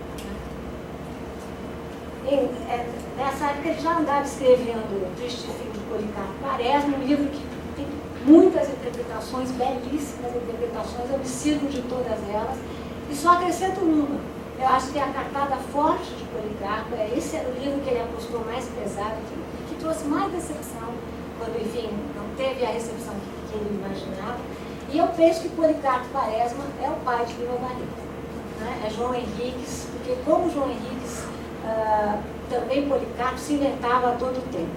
Nessa época ele já andava escrevendo O Triste Fim de Policarpo Quaresma, um livro que tem muitas interpretações, belíssimas interpretações, eu me sirvo de todas elas, e só acrescento uma. Eu acho que é A Cartada Forte de Policarpo, esse era o livro que ele apostou mais pesado, que trouxe mais decepção, quando, enfim, não teve a recepção que ele imaginava. E eu penso que Policarpo Quaresma é o pai de Lima Barreto, né? É João Henriques, porque como João Henriques, também Policarpo se inventava a todo tempo.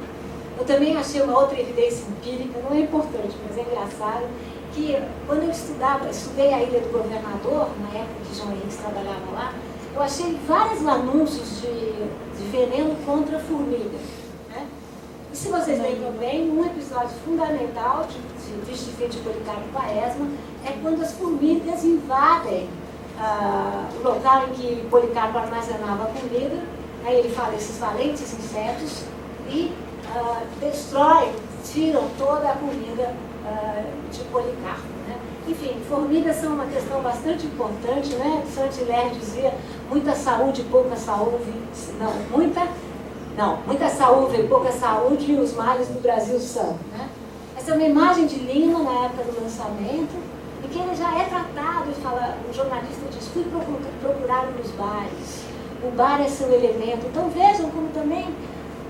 Eu também achei uma outra evidência empírica, não é importante, mas é engraçado, que quando eu estudei a Ilha do Governador, na época que João Henriques trabalhava lá, eu achei vários anúncios de veneno contra formiga, né? E se vocês lembram bem, um episódio fundamental de Triste Fim de Policarpo Quaresma é quando as formigas invadem o local em que Policarpo armazenava a comida. Aí ele fala esses valentes insetos e destroem, tiram toda a comida de Policarpo, né? Enfim, formigas são uma questão bastante importante, né? Saint-Hilaire dizia muita saúde e pouca saúde, muita saúde e pouca saúde e os males do Brasil são, né? Essa é uma imagem de Lima na época do lançamento, em que ele já é tratado e fala, o jornalista diz, fui procurá-lo nos bares, o bar é seu elemento. Então vejam como também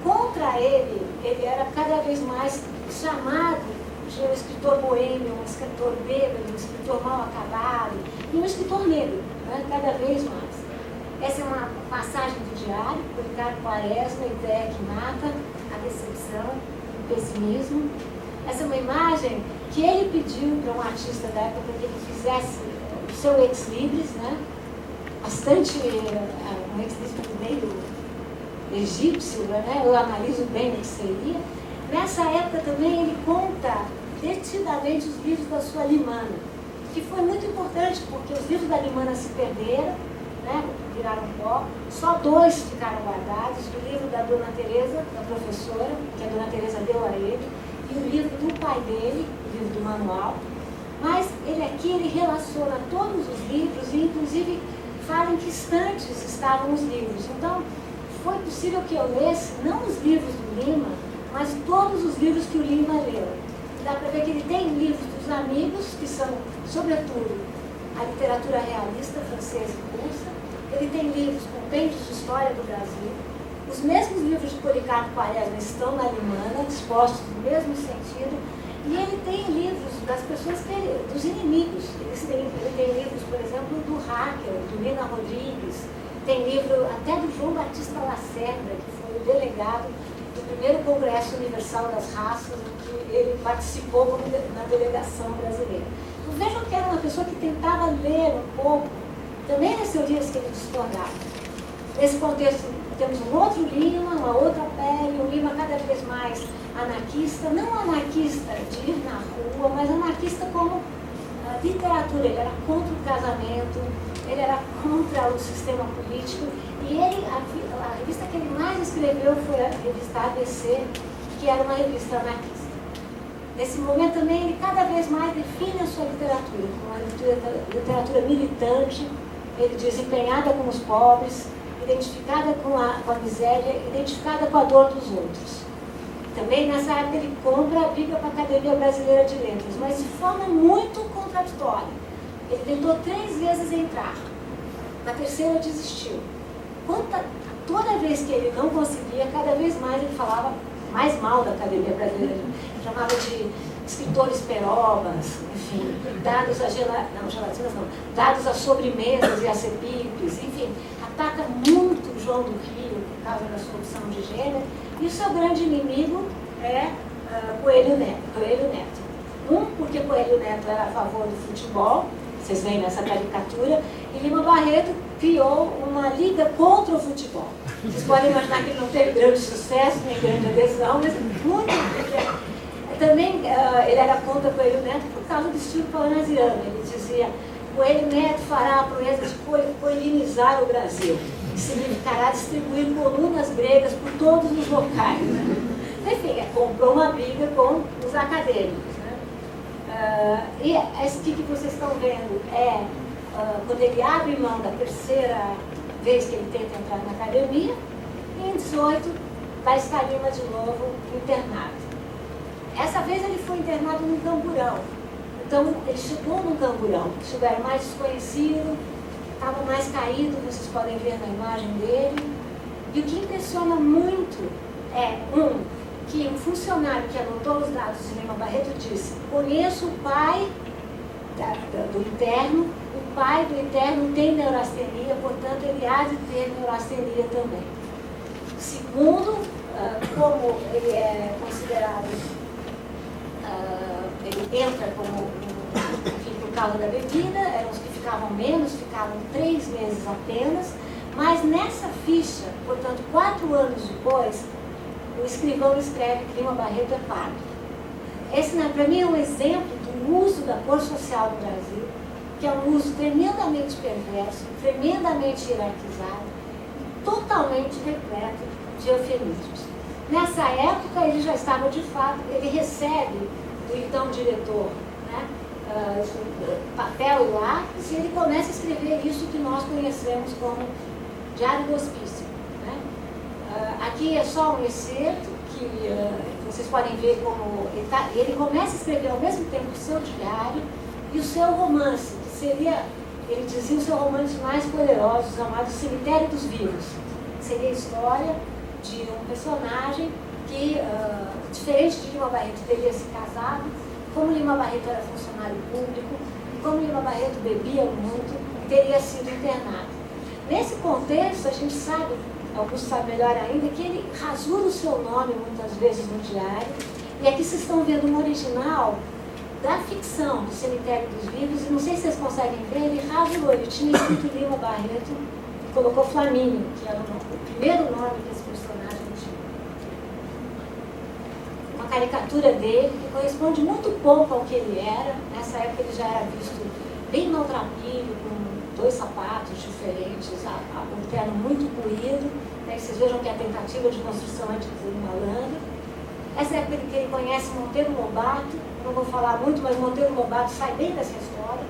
contra ele era cada vez mais chamado de um escritor boêmio, um escritor bêbado, um escritor mal acabado, e um escritor negro, né? Cada vez mais. Essa é uma passagem do diário, Policarpo Quaresma, a ideia que mata, a decepção, o pessimismo. Essa é uma imagem que ele pediu para um artista da época que ele fizesse o seu ex-libris, né? Bastante, um ex-libris meio egípcio, né? Eu analiso bem o que seria. Nessa época também ele conta detidamente os livros da sua Limana, que foi muito importante, porque os livros da Limana se perderam, né? Viraram pó, só 2 ficaram guardados, o livro da Dona Teresa, da professora, que a Dona Teresa deu a ele, e o livro do pai dele, o livro do manual. Mas ele relaciona todos os livros e inclusive fala em que estantes estavam os livros. Então, foi possível que eu lesse, não os livros do Lima, mas todos os livros que o Lima leu. Dá para ver que ele tem livros dos amigos, que são, sobretudo, a literatura realista francesa e russa. Ele tem livros, compêndios de história do Brasil. Os mesmos livros de Policarpo Quaresma estão na Limana, dispostos no mesmo sentido. E ele tem livros das pessoas, dos inimigos. Ele tem livros, por exemplo, do hacker, do Lina Rodrigues. Tem livro até do João Batista Lacerda, que foi o delegado do primeiro Congresso Universal das Raças, em que ele participou na delegação brasileira. Então, vejam que era uma pessoa que tentava ler um pouco, também nas teorias que ele discordava. Nesse contexto, temos um outro Lima, uma outra pele, um Lima cada vez mais anarquista, não anarquista de ir na rua, mas anarquista como literatura. Ele era contra o casamento, ele era contra o sistema político, e ele, a revista que ele mais escreveu foi a revista ABC, que era uma revista anarquista. Nesse momento também ele cada vez mais define a sua literatura como uma literatura militante, ele diz empenhada com os pobres, identificada com a miséria, identificada com a dor dos outros. Também nessa época ele compra a briga para a Academia Brasileira de Letras, mas de forma muito contraditória. Ele tentou 3 vezes entrar, na terceira desistiu. Toda vez que ele não conseguia, cada vez mais ele falava mais mal da Academia Brasileira de Letras. Chamava de escritores perobas, enfim, dados a gelatinas não, dados a sobremesas e a cepipes, enfim, ataca muito o João do Rio por causa da sua opção de gênero, e o seu grande inimigo é Coelho Neto. Porque Coelho Neto era a favor do futebol, vocês veem nessa caricatura, e Lima Barreto criou uma liga contra o futebol. Vocês podem imaginar que ele não teve grande sucesso, nem grande adesão, mas muito. Também ele era contra Coelho Neto por causa do estilo parnasiano. Ele dizia: Coelho Neto fará a proeza de coelinizar o Brasil, que significará distribuir colunas gregas por todos os locais. Enfim, comprou uma briga com os acadêmicos. E esse que vocês estão vendo é quando ele abre mão da terceira vez que ele tenta entrar na academia, e em 18 vai estar Lima de novo internado. Essa vez ele foi internado num camburão. Então ele chegou num camburão, que era mais desconhecido, estava mais caído, vocês podem ver na imagem dele. E o que impressiona muito é, que um funcionário que anotou os dados de Lima Barreto disse: conheço o pai do interno, o pai do interno tem neurastenia, portanto ele há de ter neurastenia também. Segundo, como ele é considerado, ele entra como, enfim, por causa da bebida, eram os que ficavam menos, ficavam 3 meses apenas, mas nessa ficha, portanto 4 anos depois, o escrivão escreve que Lima Barreto é pardo. Esse, para mim, é um exemplo do uso da cor social no Brasil, que é um uso tremendamente perverso, tremendamente hierarquizado, totalmente repleto de eufemismos. Nessa época, ele já estava, de fato, ele recebe do então diretor, papel e lápis, e ele começa a escrever isso que nós conhecemos como Diário do Hospício. Aqui é só um excerto que vocês podem ver como ele começa a escrever ao mesmo tempo o seu diário e o seu romance, que seria, ele dizia, o seu romance mais poderoso, chamado Cemitério dos Vivos. Seria a história de um personagem que, diferente de Lima Barreto, teria se casado, como Lima Barreto era funcionário público, como Lima Barreto bebia muito, teria sido internado. Nesse contexto, a gente sabe, Augusto sabe melhor ainda, que ele rasura o seu nome muitas vezes no diário, e aqui vocês estão vendo um original da ficção do Cemitério dos Vivos, e não sei se vocês conseguem ver, ele rasurou, ele tinha escrito Lima Barreto e colocou Flamínio, que era o primeiro nome que esse personagem tinha. Uma caricatura dele que corresponde muito pouco ao que ele era. Nessa época ele já era visto bem maltrapilho, com 2 sapatos diferentes, um terno muito polido, vocês vejam que a tentativa de construção é de dizer malandro. Essa época que ele conhece Monteiro Lobato, não vou falar muito, mas Monteiro Lobato sai bem dessa história.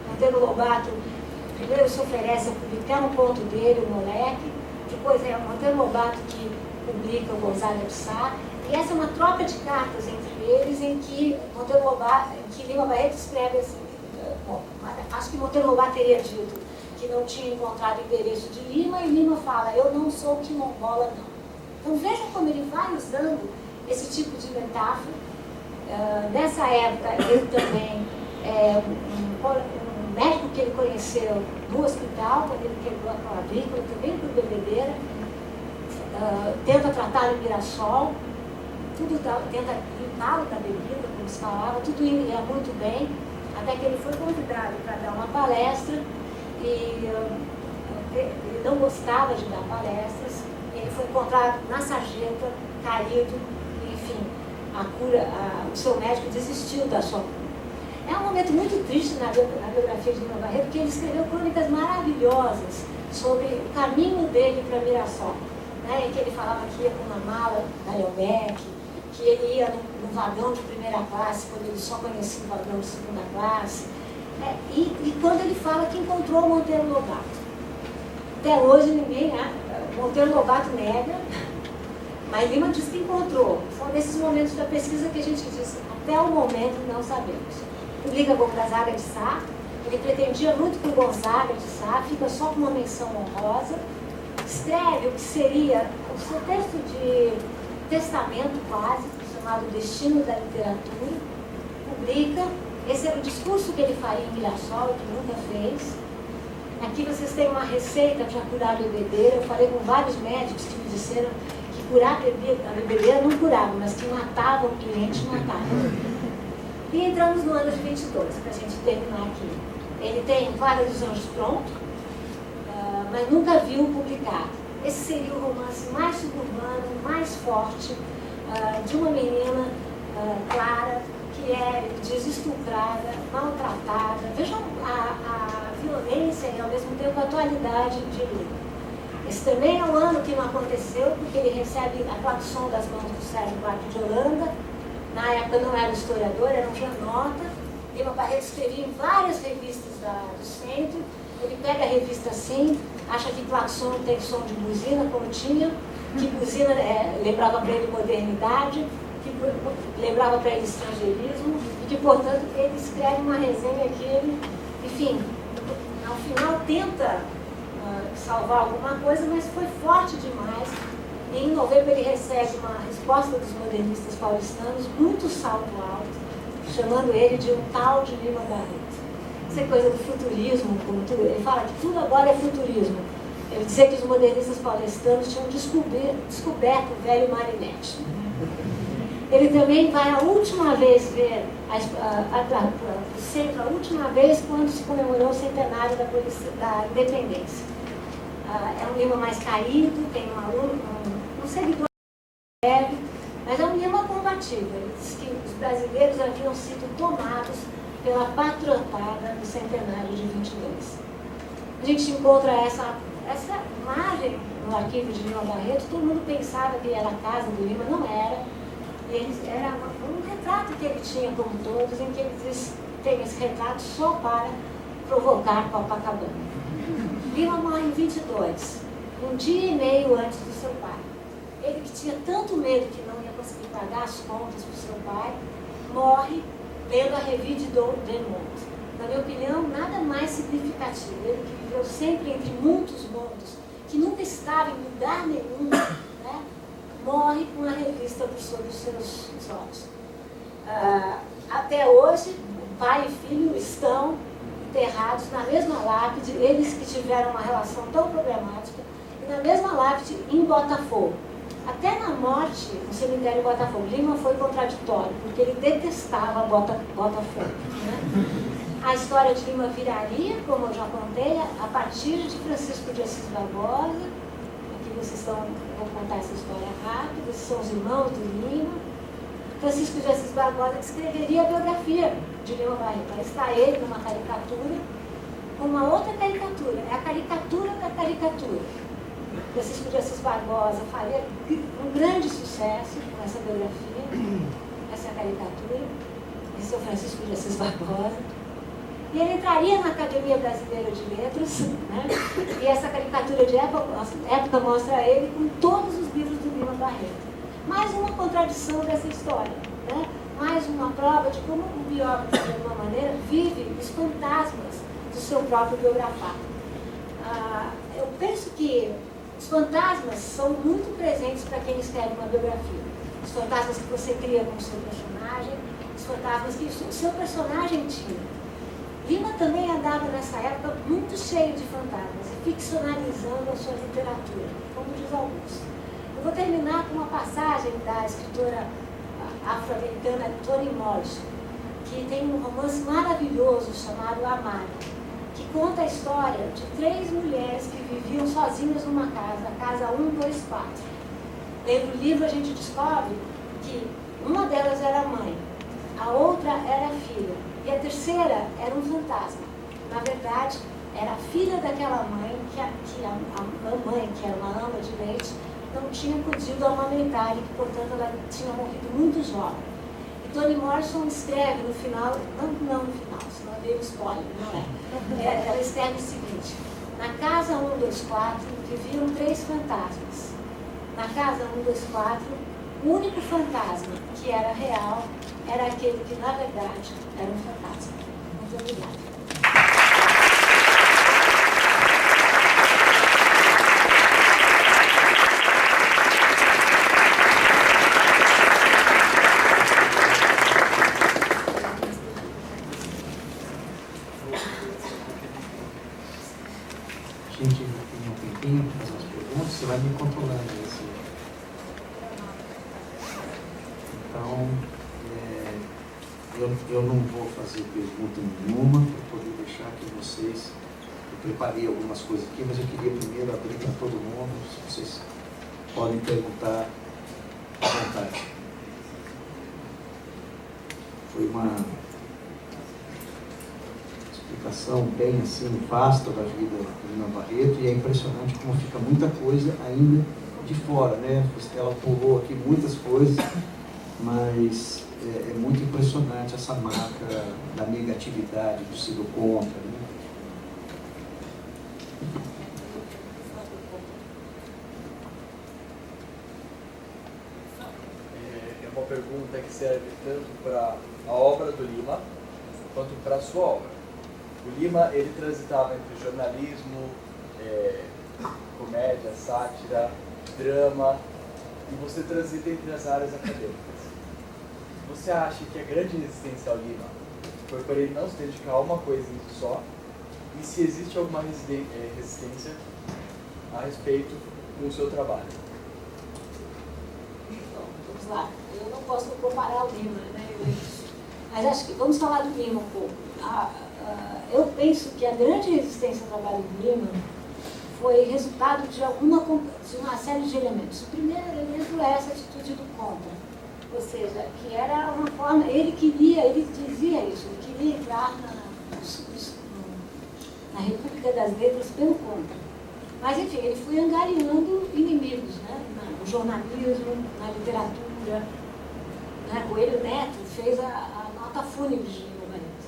Monteiro Lobato primeiro se oferece a publicar um conto dele, o Moleque, depois é Monteiro Lobato que publica o Gonzaga de Sá, e essa é uma troca de cartas entre eles, em que Monteiro Lobato, que Lima Barreto escreve assim, acho que Monteiro Lobato teria dito que não tinha encontrado o endereço de Lima, e Lima fala: eu não sou quilombola não. Então vejam como ele vai usando esse tipo de metáfora. Nessa época ele também um médico que ele conheceu no hospital, quando ele quebrou a clavícula, também por bebedeira, tenta tratá-lo em Mirassol, tudo tenta limpá-lo da bebida, como se falava, tudo ia muito bem, até que ele foi convidado para dar uma palestra e ele não gostava de dar palestras, ele foi encontrado na sarjeta, caído, enfim, o seu médico desistiu da sua cura. É um momento muito triste na biografia de Lima Barreto, porque ele escreveu crônicas maravilhosas sobre o caminho dele para Mirassol, né, em que ele falava que ia com uma mala da Leomec, que ele ia num vagão de primeira classe, quando ele só conhecia o vagão de segunda classe, e quando ele fala que encontrou o Monteiro Lobato. Até hoje ninguém, Monteiro Lobato nega, mas Lima diz que encontrou. São desses momentos da pesquisa que a gente diz, até o momento não sabemos. Publica Gonzaga de Sá, ele pretendia muito com Gonzaga de Sá, fica só com uma menção honrosa, escreve o que seria o seu texto de testamento quase, chamado Destino da Literatura, publica, esse era o discurso que ele faria em Mirassol, que nunca fez. Aqui vocês têm uma receita para curar a bebedeira. Eu falei com vários médicos que me disseram que curar a bebedeira não curava, mas que matava o cliente, matava. E entramos no ano de 22, para a gente terminar aqui. Ele tem Clara dos Anjos pronto, mas nunca viu publicado. Esse seria o romance mais suburbano, mais forte, de uma menina, Clara, que é, diz, estuprada, maltratada. Vejam a violência e, ao mesmo tempo, a atualidade de Lima. Esse também é um ano que não aconteceu, porque ele recebe a Claxon das mãos do Sérgio Buarque de Holanda. Na época não era historiador, era um janota. Lima Barreto escrevia em várias revistas do centro. Ele pega a revista assim, acha que Claxon tem som de buzina, como tinha, que buzina lembrava para ele modernidade, que lembrava para ele estrangeirismo, e que, portanto, ele escreve uma resenha que ele, enfim, ao final tenta salvar alguma coisa, mas foi forte demais. E em novembro ele recebe uma resposta dos modernistas paulistanos, muito salto alto, chamando ele de um tal de Lima Barreto. Isso é coisa do futurismo, como tudo. Ele fala que tudo agora é futurismo. Ele dizia que os modernistas paulistanos tinham descoberto o velho Marinette. Ele também vai a última vez ver o centro, a última vez quando se comemorou o centenário da independência. É um Lima mais caído, tem um seguidor leve, mas é um Lima combativo. Ele diz que os brasileiros haviam sido tomados pela patriotada do centenário de 22. A gente encontra essa imagem no arquivo de Lima Barreto. Todo mundo pensava que era a casa do Lima, não era. Era um retrato que ele tinha, como todos, em que ele diz, tem esse retrato só para provocar Copacabana. Lima morre em 22, um dia e meio antes do seu pai. Ele que tinha tanto medo que não ia conseguir pagar as contas para o seu pai, morre lendo a Revue de Deux Mondes. Na minha opinião, nada mais significativo. Ele que viveu sempre entre muitos mundos, que nunca estava em lugar nenhum, né? Morre com a revista sob os seus olhos. Até hoje, o pai e filho estão enterrados na mesma lápide, eles que tiveram uma relação tão problemática, e na mesma lápide em Botafogo. Até na morte, no cemitério de Botafogo, Lima foi contraditório, porque ele detestava Botafogo. Né? A história de Lima viraria, como eu já contei, a partir de Francisco de Assis Barbosa. Aqui vocês vou contar essa história rápida. Esses são os irmãos do Lima. Francisco de Assis Barbosa que escreveria a biografia de Lima Barreto. Aí está ele numa caricatura, com uma outra caricatura. É a caricatura da caricatura. Francisco de Assis Barbosa faria um grande sucesso com essa biografia. Essa é a caricatura. Esse é o Francisco de Assis Barbosa. E ele entraria na Academia Brasileira de Letras, né? E essa caricatura de época mostra ele com todos os livros do Lima Barreto. Mais uma contradição dessa história, né? Mais uma prova de como o biógrafo, de alguma maneira, vive os fantasmas do seu próprio biografado. Eu penso que os fantasmas são muito presentes para quem escreve uma biografia. Os fantasmas que você cria com o seu personagem, os fantasmas que o seu personagem tinha. Lima também andava nessa época muito cheio de fantasmas, ficcionalizando a sua literatura, como diz Augusto. Eu vou terminar com uma passagem da escritora afro-americana Toni Morrison, que tem um romance maravilhoso chamado Amada, que conta a história de 3 mulheres que viviam sozinhas numa casa, a casa 124. Lendo o livro a gente descobre que uma delas era a mãe, a outra era a filha e a terceira era um fantasma. Na verdade, era a filha daquela mãe que a mãe, que era uma ama de leite, não tinha podido amamentar e que, portanto, ela tinha morrido muito jovem. E Toni Morrison escreve no final, não no final, senão eu dei um spoiler, não é? Ela escreve o seguinte: na casa 124 viviam 3 fantasmas. Na casa 124, o único fantasma que era real era aquele que, na verdade, era um fantasma. Muito obrigada. Gente, tem um tempinho para fazer umas perguntas, você vai me controlando isso. Então, eu não vou fazer pergunta nenhuma para poder deixar aqui vocês. Eu preparei algumas coisas aqui, mas eu queria primeiro abrir para todo mundo, se vocês podem perguntar à vontade. Foi uma explicação bem assim, vasta da vida de Lima Barreto, e é impressionante como fica muita coisa ainda de fora, né? Ela pulou aqui muitas coisas, mas é muito impressionante essa marca da negatividade, do ser contra, né? É uma pergunta que serve tanto para a obra do Lima, quanto para a sua obra. O Lima, ele transitava entre jornalismo, comédia, sátira, drama, e você transita entre as áreas acadêmicas. Você acha que a grande resistência ao Lima foi por ele não se dedicar a uma coisa em si só? E se existe alguma resistência a respeito do seu trabalho? Bom, vamos lá. Eu não posso comparar o Lima, né? Mas acho que vamos falar do Lima um pouco. Eu penso que a grande resistência ao trabalho do Lima foi resultado de uma série de elementos. O primeiro elemento é essa atitude do contra, ou seja, que era uma forma, ele dizia isso, ele queria entrar na República das Letras pelo contra. Mas, enfim, ele foi angariando inimigos, né? No jornalismo, na literatura. Né? Coelho Neto fez a nota fúnebre de Lima Barreto.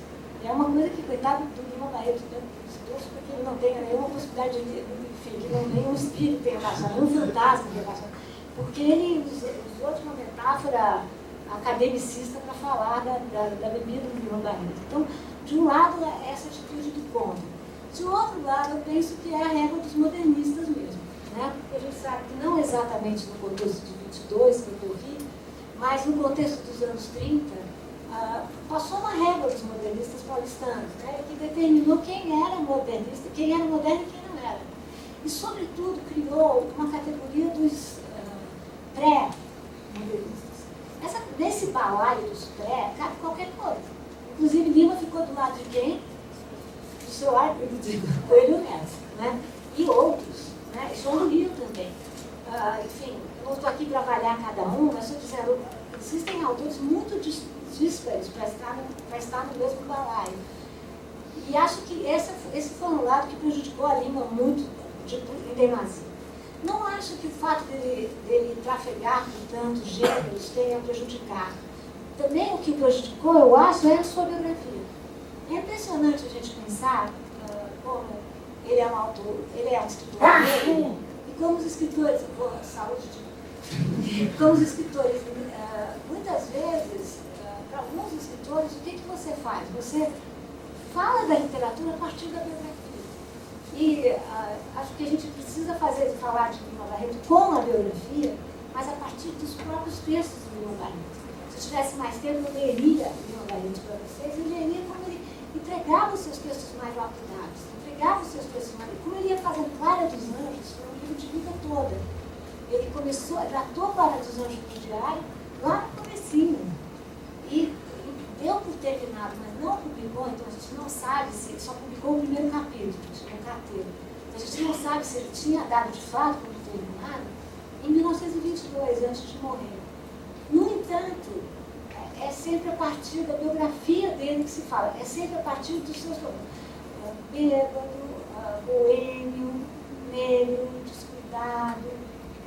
É uma coisa que, coitado do Lima Barreto, porque ele não tenha nenhuma possibilidade de, enfim, que nenhum espírito tenha passado, nenhum fantasma tenha passado. Porque ele usou de uma metáfora academicista para falar da bebida do Lima Barreto. Então, de um lado, é essa atitude do contra. De outro lado, eu penso que é a régua dos modernistas mesmo. Né? Porque a gente sabe que não exatamente no contexto de 22, que eu corri, mas no contexto dos anos 30, passou uma régua dos modernistas paulistanos, né? Que determinou quem era modernista, quem era moderno e quem não era. E, sobretudo, criou uma categoria dos pré-modernistas. Nesse balaio dos pré, cabe qualquer coisa. Inclusive, Lima ficou do lado de quem? Do seu árbitro, do Coelho Neto, né? E outros, né? E João do Rio também. Enfim, eu não estou aqui para avaliar cada um, mas estou dizendo, existem autores muito díspares para estar no mesmo balaio. E acho que esse foi um lado que prejudicou a Lima muito em demasia. Não acho que o fato dele trafegar com tantos gêneros tenha prejudicado. Também o que prejudicou, eu acho, é a sua biografia. É impressionante a gente pensar como ele é um autor, ele é um escritor negro, e como os escritores, como os escritores, muitas vezes, para alguns escritores, o que você faz? Você fala da literatura a partir da biografia. E acho que a gente precisa falar de Lima Barreto com a biografia, mas a partir dos próprios textos de Lima Barreto. Se eu tivesse mais tempo, eu leria Lima Barreto para vocês, eu leria como ele entregava os seus textos mais lapidados, entregava os seus textos mais... Como ele ia fazendo Clara dos Anjos, foi um livro de vida toda. ele datou Clara dos Anjos no diário lá no comecinho. E deu por terminado, mas não publicou, então a gente não sabe se ele só publicou o primeiro capítulo, um carteiro. A gente não sabe se ele tinha dado de fato como terminado em 1922, antes de morrer. No entanto, é sempre a partir da biografia dele que se fala, é sempre a partir dos seus nomes. Bêbado, boêmio, negro, descuidado,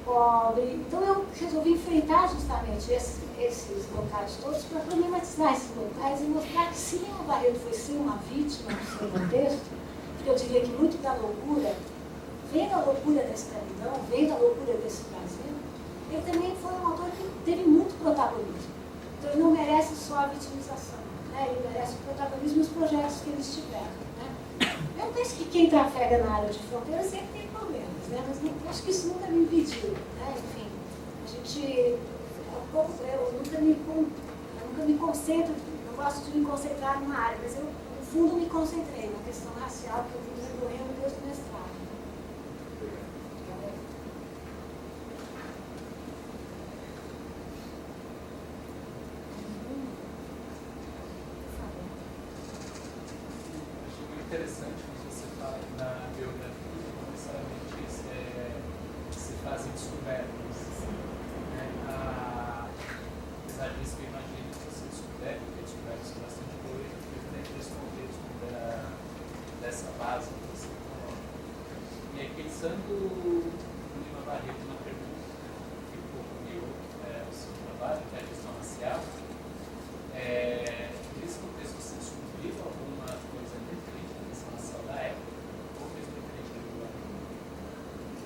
pobre. Então eu resolvi enfrentar justamente esses locais todos para problematizar esses locais e mostrar que se Lima Barreto foi sim uma vítima do seu contexto, porque eu diria que muito da loucura vem da loucura da escravidão, vem da loucura desse Brasil, ele também foi um autor que teve muito protagonismo. Então ele não merece só a vitimização, né? Ele merece o protagonismo nos projetos que eles tiveram. Né? Eu penso que quem trafega na área de fronteira sempre tem problemas, né? Mas não, acho que isso nunca me impediu. Né? Enfim, a gente... Eu nunca me concentro, não gosto de me concentrar numa área, mas eu, no fundo, me concentrei na questão racial que eu vim desenvolvendo desde o mestrado. Interessante quando você fala na biografia, não necessariamente se fazem descobertas. Né? Apesar disso, eu imagino que você descoberto bastante coisa, dentro desse contexto dessa base que você falou. E aí, pensando no Lima Barreto, uma pergunta que ficou comigo, o seu trabalho, que é a questão racial, nesse contexto você descobriu alguma coisa diferente da questão racial da época? Ou coisa diferente da Lima Barreto?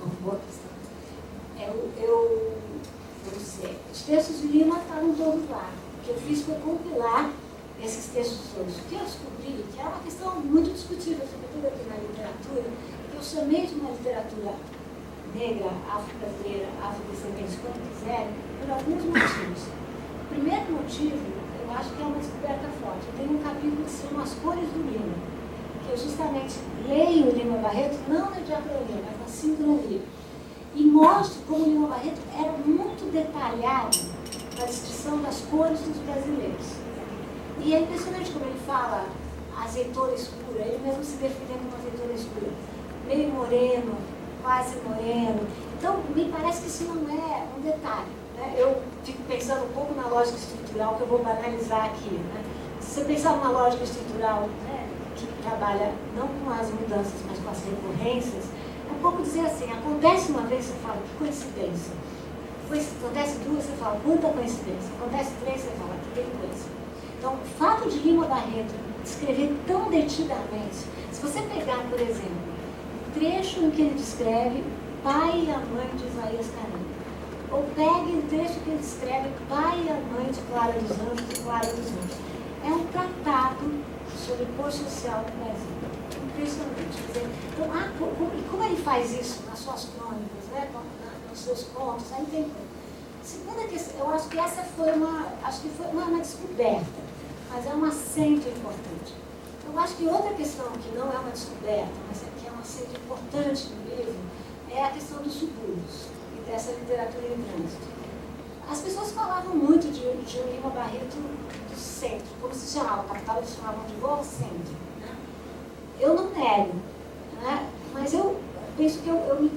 Uma boa questão. Vamos dizer, os textos de Lima estavam todos lá. O que eu fiz foi compilar esses textos todos. O que eu descobri, que é uma questão muito discutível, sobretudo aqui na literatura, que eu chamei de uma literatura negra, afro-brasileira, afrodescendente, como quiserem, por alguns motivos. O primeiro motivo, eu acho que é uma descoberta forte. Eu tenho um capítulo que se chama As Cores do Lima, que eu justamente leio o Lima Barreto, não na diacronia, mas na sincronia. E mostro como o Lima Barreto era muito detalhado na descrição das cores dos brasileiros. E é impressionante como ele fala azeitona escura, ele mesmo se define como azeitona escura, meio moreno, quase moreno. Então, me parece que isso não é um detalhe. Né? Eu fico pensando um pouco na lógica estrutural que eu vou banalizar aqui. Né? Se você pensar numa lógica estrutural, né, que trabalha não com as mudanças, mas com as recorrências, é um pouco dizer assim, acontece uma vez, você fala, que coincidência. Acontece duas, você fala, quanta coincidência. Acontece três, você fala, que tem coisa. Então, o fato de Lima Barreto escrever tão detidamente, se você pegar, por exemplo, o trecho em que ele descreve o pai e a mãe de Isaías Carinho, ou pegue o trecho que ele descreve o pai e a mãe de Clara dos Anjos e Clara dos Anjos, é um tratado sobre cor social do Brasil. Impressionante. Quer dizer, então, como ele faz isso nas suas crônicas, né, nos seus contos, aí tem coisa. Segunda questão, eu acho que essa foi uma descoberta, mas é um acento importante. Eu acho que outra questão que não é uma descoberta, mas que é um acento importante no livro, é a questão dos subúrbios e dessa literatura em trânsito. As pessoas falavam muito de Lima Barreto do centro, como se chamava, a capital eles chamavam de Vol Centro. Né? Eu não nego, né? Mas eu penso que eu me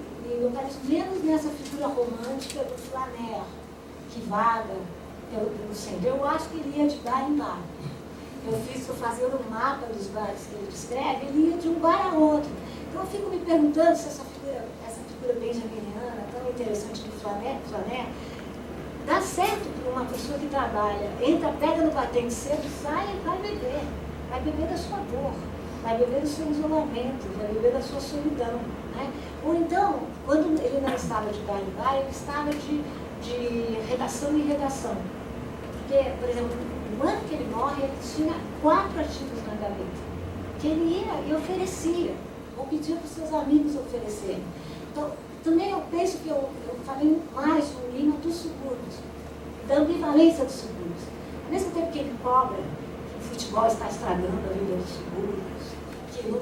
localizo menos nessa figura romântica do flaner, que vaga pelo centro. Eu acho que ele ia de bar em bar. Eu fazia um mapa dos bares que ele descreve, ele ia de um bar a outro. Então eu fico me perguntando se essa figura benjaminiana, tão interessante do flaner, dá certo para uma pessoa que trabalha, entra, pega no batente cedo, sai e vai beber da sua dor, vai beber do seu isolamento, vai beber da sua solidão. Né? Ou então, quando ele não estava de bar em bar, ele estava de redação em redação. Porque, por exemplo, no ano que ele morre, ele tinha 4 artigos na gaveta, que ele ia e oferecia, ou pedia para os seus amigos oferecerem. Então, também eu penso que eu falei mais sobre o Lima dos subúrbios, da ambivalência dos subúrbios. Ao mesmo tempo que ele cobra que o futebol está estragando a vida dos subúrbios, que não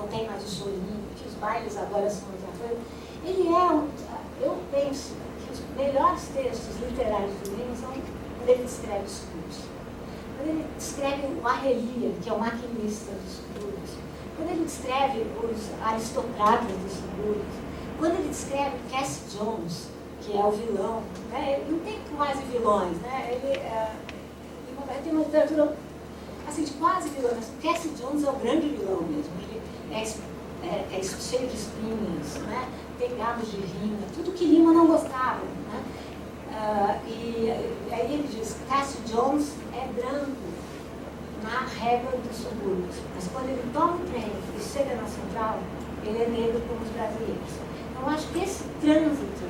tem mais o chorinho, que os bailes agora são outra coisa, ele é penso que os melhores textos literários do Lima são quando ele descreve os subúrbios. Quando ele descreve o Arrelia, que é o maquinista dos subúrbios. Quando ele descreve os aristocratas dos subúrbios. Quando ele descreve Cassie Jones, que é o vilão, né? Ele não tem quase vilões, né? Ele tem uma literatura assim, de quase vilão, mas o Cassie Jones é o grande vilão mesmo. Ele é cheio de espinhas, né? Tem gados de rima, tudo que Lima não gostava. Né? E aí ele diz, Cassie Jones é branco na régua dos subúrbios, mas quando ele toma o trem e chega na central, ele é negro como os brasileiros. Então, acho que esse trânsito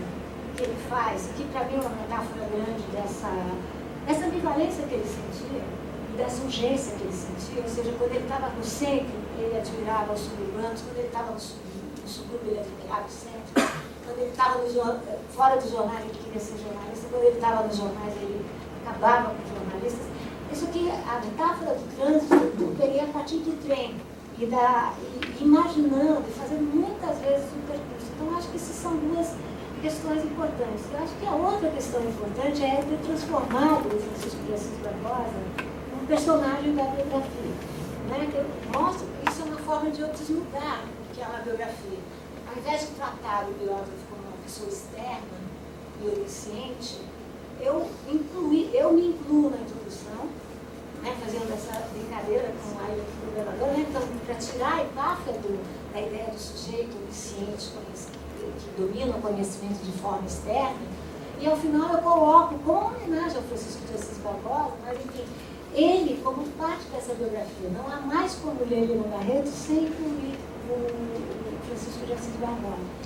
que ele faz, que para mim é uma metáfora grande dessa ambivalência que ele sentia, dessa urgência que ele sentia, ou seja, quando ele estava no centro, ele admirava os suburbanos, quando ele estava no subúrbio, ele admirava o centro, quando ele estava fora dos jornais, ele queria ser jornalista, quando ele estava nos jornais, ele acabava com os jornalistas. Isso aqui, a metáfora do trânsito, eu peguei a partir do trem, e imaginando, e fazendo muitas vezes o percurso. Então, acho que essas são duas questões importantes. Eu acho que a outra questão importante é ter transformado o Francisco de Assis Barbosa num personagem da biografia. Né? Que eu mostro que isso é uma forma de eu desnudar o que é uma biografia. Ao invés de tratar o biógrafo como uma pessoa externa e onisciente, eu me incluo na introdução, né, fazendo essa brincadeira com a ilha do governador, né, então, para tirar a epáfia da ideia do sujeito onisciente, que domina o conhecimento de forma externa, e ao final eu coloco, como homenagem ao Francisco de Assis Barbosa, mas enfim, ele como parte dessa biografia. Não há mais como ler Lima Barreto sem incluir o Francisco de Assis Barbosa.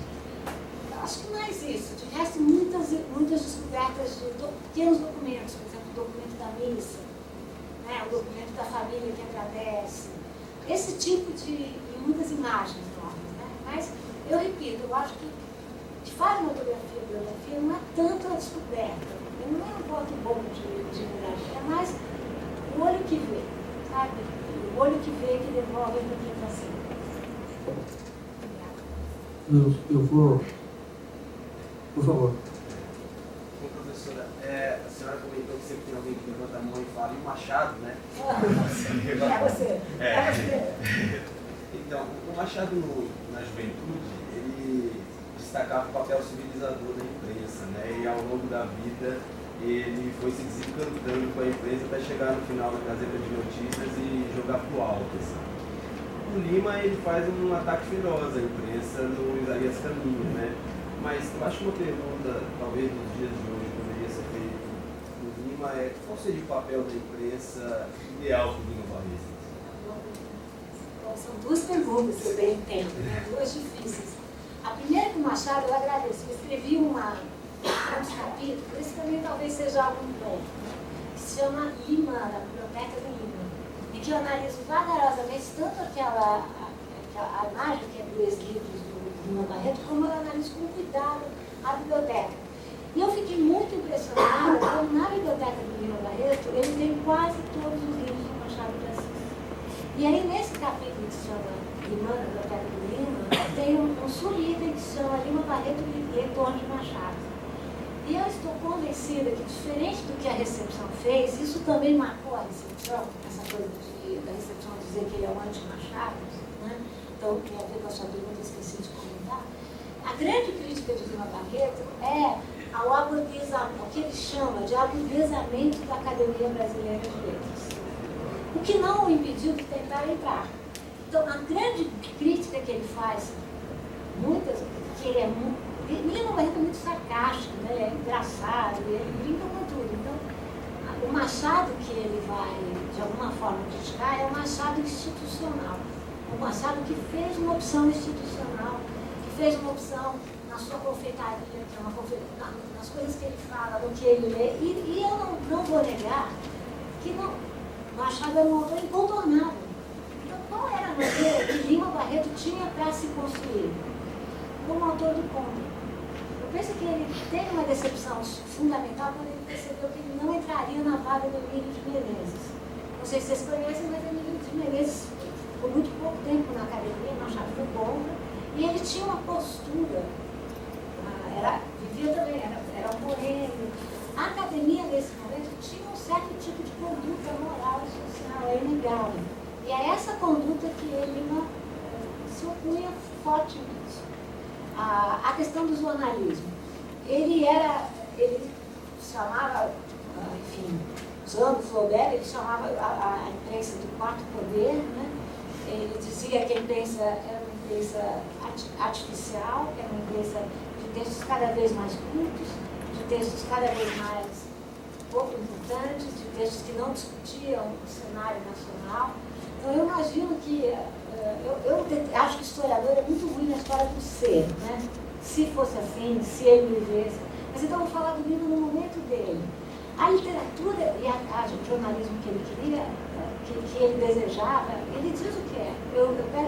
Acho que mais isso. De resto, muitas descobertas de pequenos documentos, por exemplo, o documento da missa, né, o documento da família que agradece, esse tipo de muitas imagens novas. Né? Mas, eu repito, eu acho que faz uma biografia não é tanto a descoberta, não é um ponto bom de biografia, é mais o olho que vê, sabe? O olho que vê que devolve a interpretação. Eu vou... Por favor. Bom, professora, a senhora comentou que sempre tem alguém que levanta a mão e fala, e o Machado, né? É você. Então, o Machado, na juventude, ele destacava o papel civilizador da imprensa, né? E ao longo da vida, ele foi se desencantando com a imprensa até chegar no final da Gazeta de Notícias e jogar pro alto, assim. O Lima, ele faz um ataque feroz à imprensa no Isaías Caminho, né? Mas eu acho que uma pergunta, talvez nos dias de hoje, poderia ser feita no Lima qual seria o papel da imprensa ideal para o Lima Barreto? São duas perguntas que eu bem entendo, né? Duas difíceis. A primeira que o Machado, eu agradeço, eu escrevi uns capítulos, esse também talvez seja algo bom, né? Que se chama Lima, da Biblioteca do Lima, em que eu analiso vagarosamente tanto aquela imagem que é dos livros do Lima Barreto, como eu analiso com cuidado a biblioteca. E eu fiquei muito impressionada como na biblioteca do Lima Barreto ele tem quase todos os livros do Machado de Assis. E aí nesse capítulo que se chama Lima, da biblioteca do Lima, tem um subitem que se chama Lima Barreto e Retorno de Machado. E eu estou convencida que, diferente do que a recepção fez, isso também marcou a recepção, essa coisa da recepção dizer que ele é um anti-Machado, né? Então, tem a ver com a sua pergunta, esqueci de comentar. A grande crítica de Lima Barreto é ao agudizamento, o que ele chama de agudizamento da Academia Brasileira de Letras. O que não o impediu de tentar entrar. Então, a grande crítica que ele faz, que ele é muito... Lima Barreto é muito sarcástico, né? Ele é engraçado, ele brinca com tudo. Então, o Machado que ele vai, de alguma forma, criticar é o Machado institucional. O Machado que fez uma opção institucional, que fez uma opção na sua confeitaria, que é nas coisas que ele fala, no que ele lê. E eu não vou negar que o Machado era um autor incontornável. Então, qual era a maneira que Lima Barreto tinha para se construir? Como autor do conto. Eu penso que ele teve uma decepção fundamental quando ele percebeu que ele não entraria na vaga do Emílio de Menezes. Não sei se vocês conhecem, mas o Emílio de Menezes ficou muito pouco tempo na academia, Machado foi contra, e ele tinha uma postura, vivia questão do jornalismo. Ele chamava, enfim, usando o Flaubert, ele chamava a imprensa do quarto poder, né? Ele dizia que a imprensa era uma imprensa artificial, que era uma imprensa de textos cada vez mais curtos, de textos cada vez mais pouco importantes, de textos que não discutiam o cenário nacional. Então eu imagino que, eu acho que o historiador é muito ruim na história do ser, né? Se fosse assim, se ele vivesse. Mas então eu vou falar do livro no momento dele. A literatura e o jornalismo que ele queria, que ele desejava, ele diz o que é.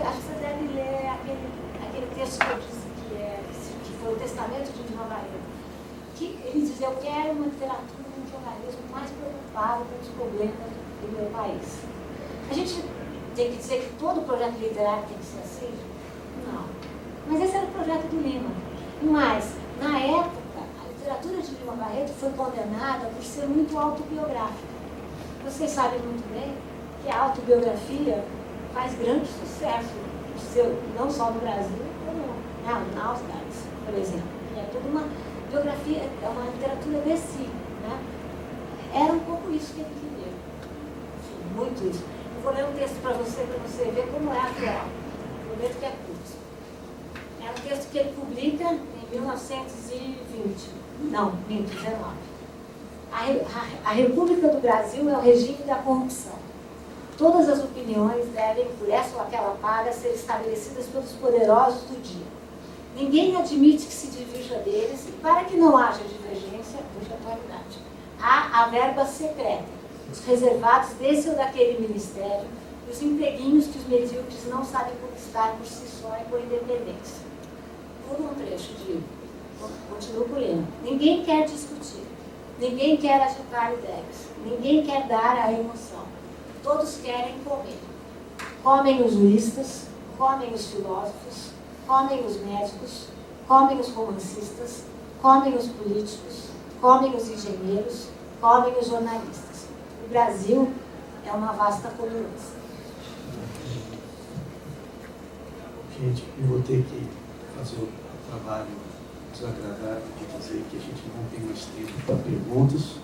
Acho que você deve ler aquele texto que eu disse que foi o Testamento de Lima Barreto. Que ele diz, eu quero uma literatura e um jornalismo mais preocupado com os problemas do meu país. A gente tem que dizer que todo projeto literário tem que ser assim? Não. Mas esse era o projeto do Lima. Mas, na época, a literatura de Lima Barreto foi condenada por ser muito autobiográfica. Vocês sabem muito bem que a autobiografia faz grande sucesso, não só no Brasil, como na Austrália, por exemplo. É toda uma biografia, é uma literatura de si, né? Era um pouco isso que ele queria. Enfim, muito isso. Eu vou ler um texto para você ver como é atual. Prometo que é curto. É um texto que ele publica em 1920. Não, 19. A República do Brasil é o regime da corrupção. Todas as opiniões devem, por essa ou aquela paga, ser estabelecidas pelos poderosos do dia. Ninguém admite que se divirja deles, e para que não haja divergência, puxa a atualidade, há a verba secreta, os reservados desse ou daquele ministério, e os empreguinhos que os medíocres não sabem conquistar por si só e por independência. Por um trecho de... Continuo por ele. Ninguém quer discutir, ninguém quer agitar ideias, ninguém quer dar a emoção. Todos querem comer. Comem os juristas, comem os filósofos, comem os médicos, comem os romancistas, comem os políticos, comem os engenheiros, comem os jornalistas. O Brasil é uma vasta comunidade. Gente, eu vou ter que fazer o trabalho desagradável de dizer que a gente não tem mais tempo para perguntas.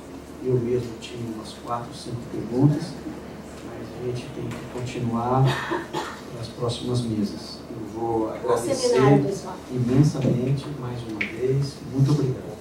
Eu mesmo tinha umas 4, 5 perguntas, mas a gente tem que continuar nas próximas mesas. Eu vou agradecer imensamente mais uma vez. Muito obrigado.